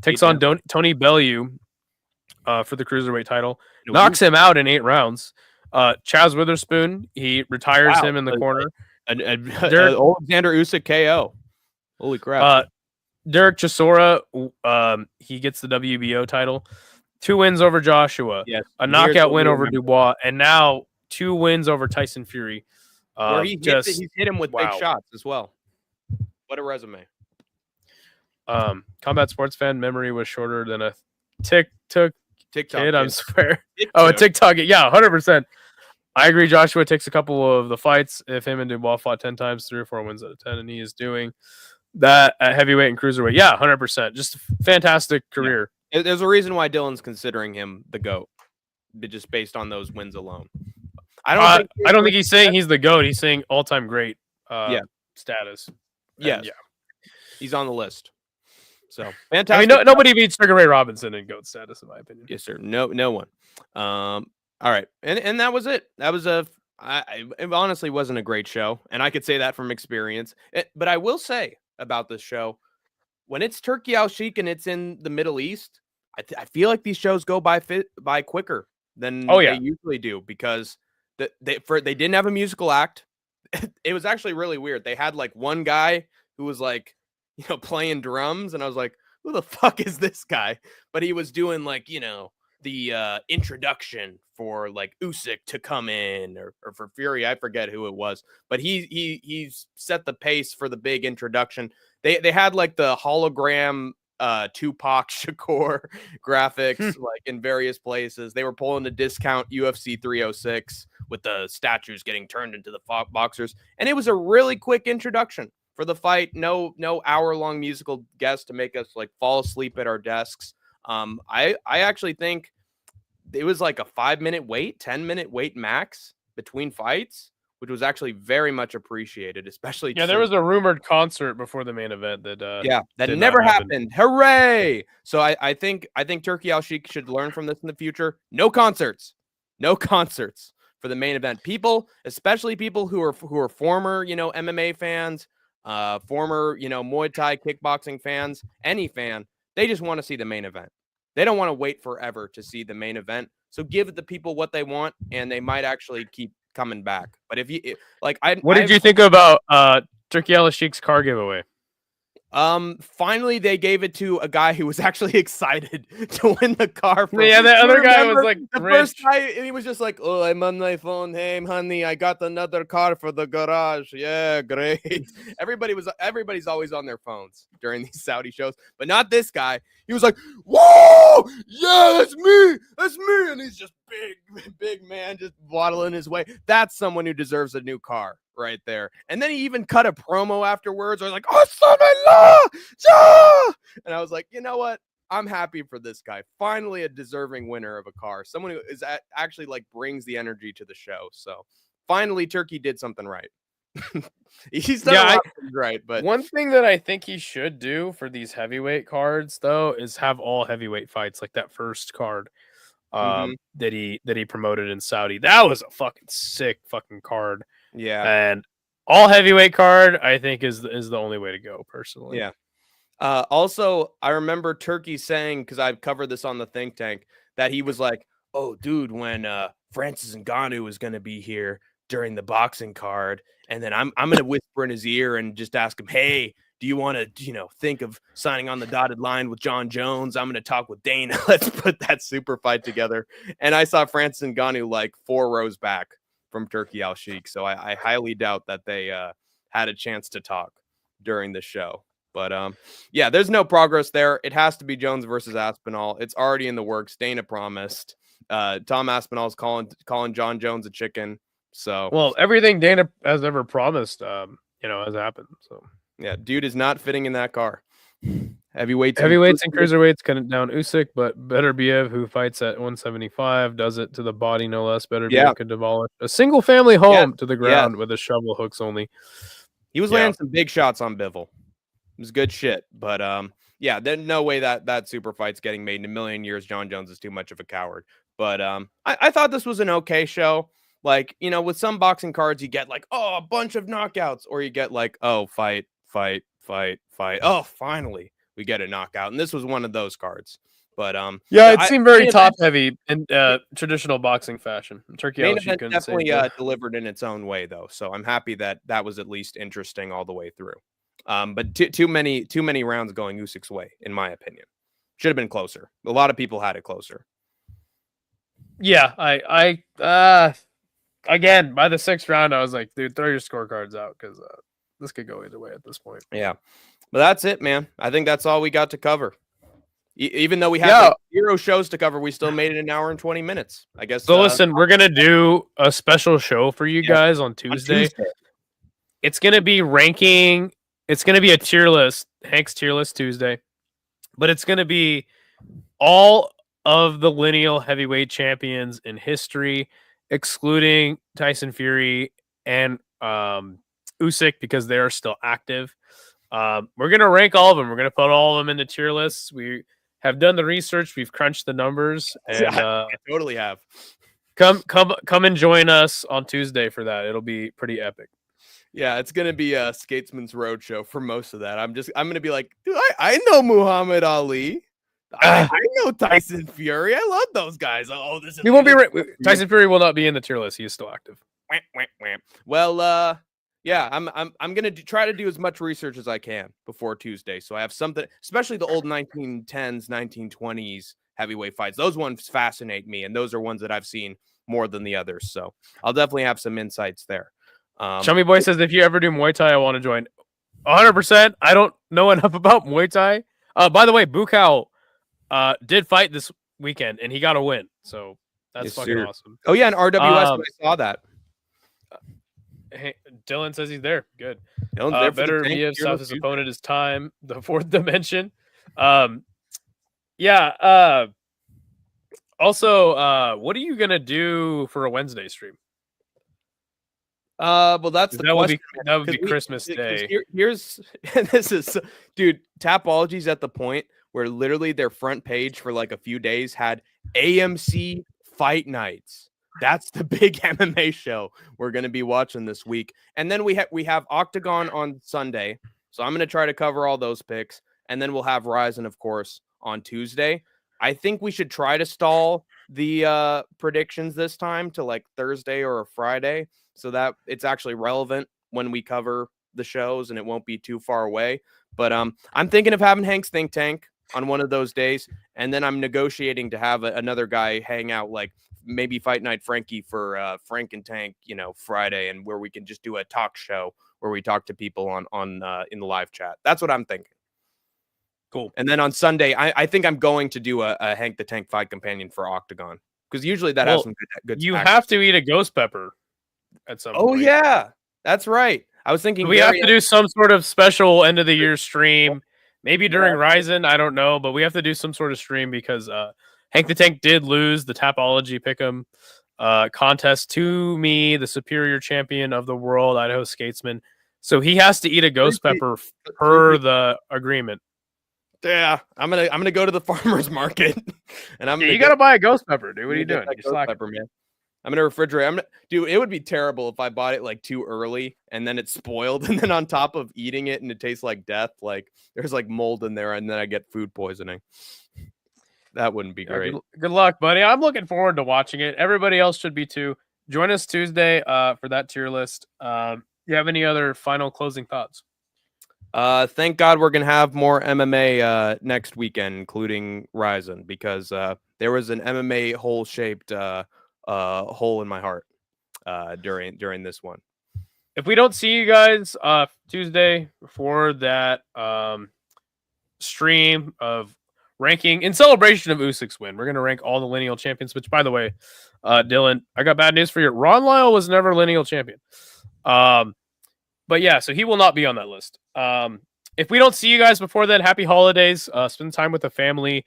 Takes on Tony Bellew for the cruiserweight title, knocks him out in 8 rounds. Chaz Witherspoon, he retires him in the corner. Alexander Usyk KO. Holy crap. Derek Chisora, he gets the WBO title. 2 wins over Joshua. Yes. A knockout win over Dubois. And now 2 wins over Tyson Fury. Where he's hit him with big shots as well. What a resume. Combat Sports Fan memory was shorter than a TikTok kid, I swear. A TikTok. Yeah, 100%. I agree. Joshua takes a couple of the fights. If him and Dubois fought 10 times, 3 or 4 wins out of 10, and he is doing that at heavyweight and cruiserweight. Yeah, 100%. Just a fantastic career. There's a reason why Dylan's considering him the GOAT, just based on those wins alone. I don't think he's saying he's the GOAT. He's saying all-time great status. Yes. Yeah. He's on the list. So fantastic. I mean, nobody beats Sugar Ray Robinson in GOAT status, in my opinion. Yes, sir. No one. All right, and that was it. That was it honestly wasn't a great show, and I could say that from experience. But I will say about this show, when it's Turkey Al Sheik and it's in the Middle East, I feel like these shows go by quicker than they usually do, because they didn't have a musical act. It was actually really weird. They had like one guy who was like, playing drums, and I was like, who the fuck is this guy? But he was doing like, the introduction for like Usyk to come in, or for Fury, I forget who it was, but he set the pace for the big introduction. They had like the hologram Tupac Shakur graphics like in various places. They were pulling the discount UFC 306 with the statues getting turned into the boxers, and it was a really quick introduction for the fight. No hour-long musical guest to make us like fall asleep at our desks. I actually think it was like a 5-minute wait, 10-minute wait max between fights, which was actually very much appreciated, especially. Yeah, there was a rumored concert before the main event that that never happened. Hooray! So I think Turkey Al Sheik should learn from this in the future. No concerts for the main event. People, especially people who are former, MMA fans, former, Muay Thai kickboxing fans, any fan, they just want to see the main event. They don't want to wait forever to see the main event. So give the people what they want, and they might actually keep coming back. But if you what did you think about Turkey Al Sheik's car giveaway? Finally they gave it to a guy who was actually excited to win the car. The other guy was like the rich. First guy, and he was just like, "Oh, I'm on my phone. Hey, honey, I got another car for the garage. Yeah, great." Everybody's always on their phones during these Saudi shows, but not this guy. He was like, "Whoa, yeah, that's me, and he's just big man, just waddling his way. That's someone who deserves a new car right there. And then he even cut a promo afterwards. I was like, "Oh, son-in-law!" And I was like, you know what? I'm happy for this guy. Finally, a deserving winner of a car. Someone who is actually like brings the energy to the show. So finally, Turkey did something right. He's done a lot of things right, but one thing that I think he should do for these heavyweight cards, though, is have all heavyweight fights, like that first card that he promoted in Saudi. That was a fucking sick fucking card. Yeah, and all heavyweight card, I think, is the only way to go, personally. Yeah. Also, I remember Turkey saying, because I've covered this on the Think Tank, that he was like, "Oh, dude, when Francis Ngannou was going to be here during the boxing card, and then I'm going to whisper in his ear and just ask him, hey, do you want to, think of signing on the dotted line with John Jones? I'm going to talk with Dana. Let's put that super fight together." And I saw Francis Ngannou like 4 rows back from Turkey Al Sheik. So I highly doubt that they had a chance to talk during the show. But yeah, there's no progress there. It has to be Jones versus Aspinall. It's already in the works. Dana promised. Tom Aspinall's calling John Jones a chicken. So well, everything Dana has ever promised, has happened. So yeah, dude is not fitting in that car. Heavyweights and cruiserweights cut down Usyk, but Beterbiev, who fights at 175, does it to the body no less. Beterbiev could demolish a single family home to the ground with a shovel hooks only. He was landing some big shots on Bivol. It was good shit, but yeah, there's no way that super fight's getting made in a million years. John Jones is too much of a coward. But I thought this was an okay show. Like, with some boxing cards, you get like, oh, a bunch of knockouts, or you get like, oh, fight. Oh, finally we get a knockout. And this was one of those cards. But it seemed very top heavy in traditional boxing fashion. Turkey main event definitely delivered in its own way, though. So I'm happy that was at least interesting all the way through. But too many rounds going Usyk's way, in my opinion. Should have been closer. A lot of people had it closer. Yeah, I again, by the 6th round, I was like, dude, throw your scorecards out, because this could go either way at this point. Yeah, but that's it, man. I think that's all we got to cover. Even though we had 0 shows to cover, we still made it an hour and 20 minutes. I guess. So listen, we're gonna do a special show for you guys on Tuesday. It's gonna be ranking. It's gonna be a tier list, Hank's tier list Tuesday, but it's gonna be all of the lineal heavyweight champions in history, excluding Tyson Fury and Usyk because they are still active. We're going to rank all of them. We're going to put all of them into tier lists. We have done the research. We've crunched the numbers. And I totally have. Come and join us on Tuesday for that. It'll be pretty epic. Yeah, it's gonna be a Skatesman's Roadshow for most of that. I'm gonna be like, dude, I know Muhammad Ali. I know Tyson Fury. I love those guys. Oh, this is he won't be Tyson Fury will not be in the tier list. He is still active. Well, yeah, I'm gonna try to do as much research as I can before Tuesday, so I have something, especially the old 1910s, 1920s heavyweight fights. Those ones fascinate me, and those are ones that I've seen more than the others. So I'll definitely have some insights there. Chummy Boy says, if you ever do Muay Thai, I want to join. 100%. I don't know enough about Muay Thai. By the way, Bukaw did fight this weekend, and he got a win. So that's fucking awesome. Oh, yeah, and RWS, I saw that. Hey, Dylan says he's there. Good. Dylan's there better Viev stops his opponent is time. The fourth dimension. Yeah. Also, what are you going to do for a Wednesday stream? Well, that's the question. That would be Christmas Day. Here's this is, dude. Tapology's at the point where literally their front page for like a few days had AMC Fight Nights. That's the big MMA show we're going to be watching this week, and then we have Octagon on Sunday. So I'm going to try to cover all those picks, and then we'll have Ryzen, of course, on Tuesday. I think we should try to stall the predictions this time to like Thursday or a Friday, so that it's actually relevant when we cover the shows and it won't be too far away. But I'm thinking of having Hank's Think Tank on one of those days, and then I'm negotiating to have another guy hang out, like maybe Fight Night Frankie for Frank and Tank, Friday, and where we can just do a talk show where we talk to people on in the live chat. That's what I'm thinking. Cool. And then on Sunday, I think I'm going to do a Hank the Tank Fight Companion for Octagon, because usually that has some good. You have to eat a ghost pepper at some point. Oh yeah, that's right. I was thinking we have to do some sort of special end of the year stream, maybe during Ryzen. I don't know, but we have to do some sort of stream because Hank the Tank did lose the Tapology Pick'em contest to me, the superior champion of the world, Idaho Skatesman. So he has to eat a ghost pepper per the agreement. Yeah, I'm gonna go to the farmer's market, and you gotta buy a ghost pepper, dude. What are you doing? Ghost pepper, man. I'm gonna refrigerate. Dude, it would be terrible if I bought it like too early and then it's spoiled, and then on top of eating it and it tastes like death, like there's like mold in there, and then I get food poisoning. That wouldn't be great. Good luck, buddy. I'm looking forward to watching it. Everybody else should be too. Join us Tuesday for that tier list. You have any other final closing thoughts? Thank God we're gonna have more MMA next weekend, including Ryzen, because there was an MMA hole-shaped hole in my heart during this one. If we don't see you guys Tuesday for that stream of ranking in celebration of Usyk's win, we're gonna rank all the lineal champions. Which, by the way, Dylan, I got bad news for you. Ron Lyle was never lineal champion. But yeah, so he will not be on that list. If we don't see you guys before then, happy holidays. Spend time with the family.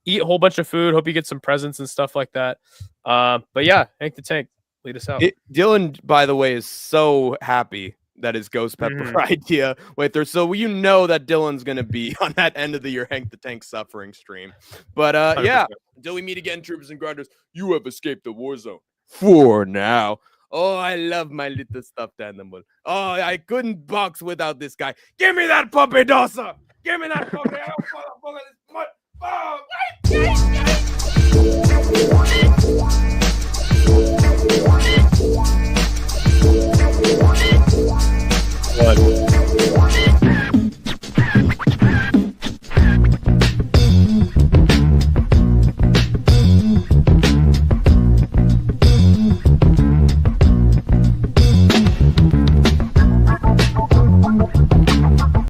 Eat a whole bunch of food. Hope you get some presents and stuff like that. But yeah, Hank the Tank, lead us out. Dylan, by the way, is so happy that his ghost pepper idea went through. So you know that Dylan's going to be on that end of the year Hank the Tank suffering stream. But yeah, until we meet again, troopers and grinders, you have escaped the war zone for now. Oh, I love my little stuffed animal. Oh, I couldn't box without this guy. Give me that puppy, Dosa. Give me that puppy. I don't want to this. Oh,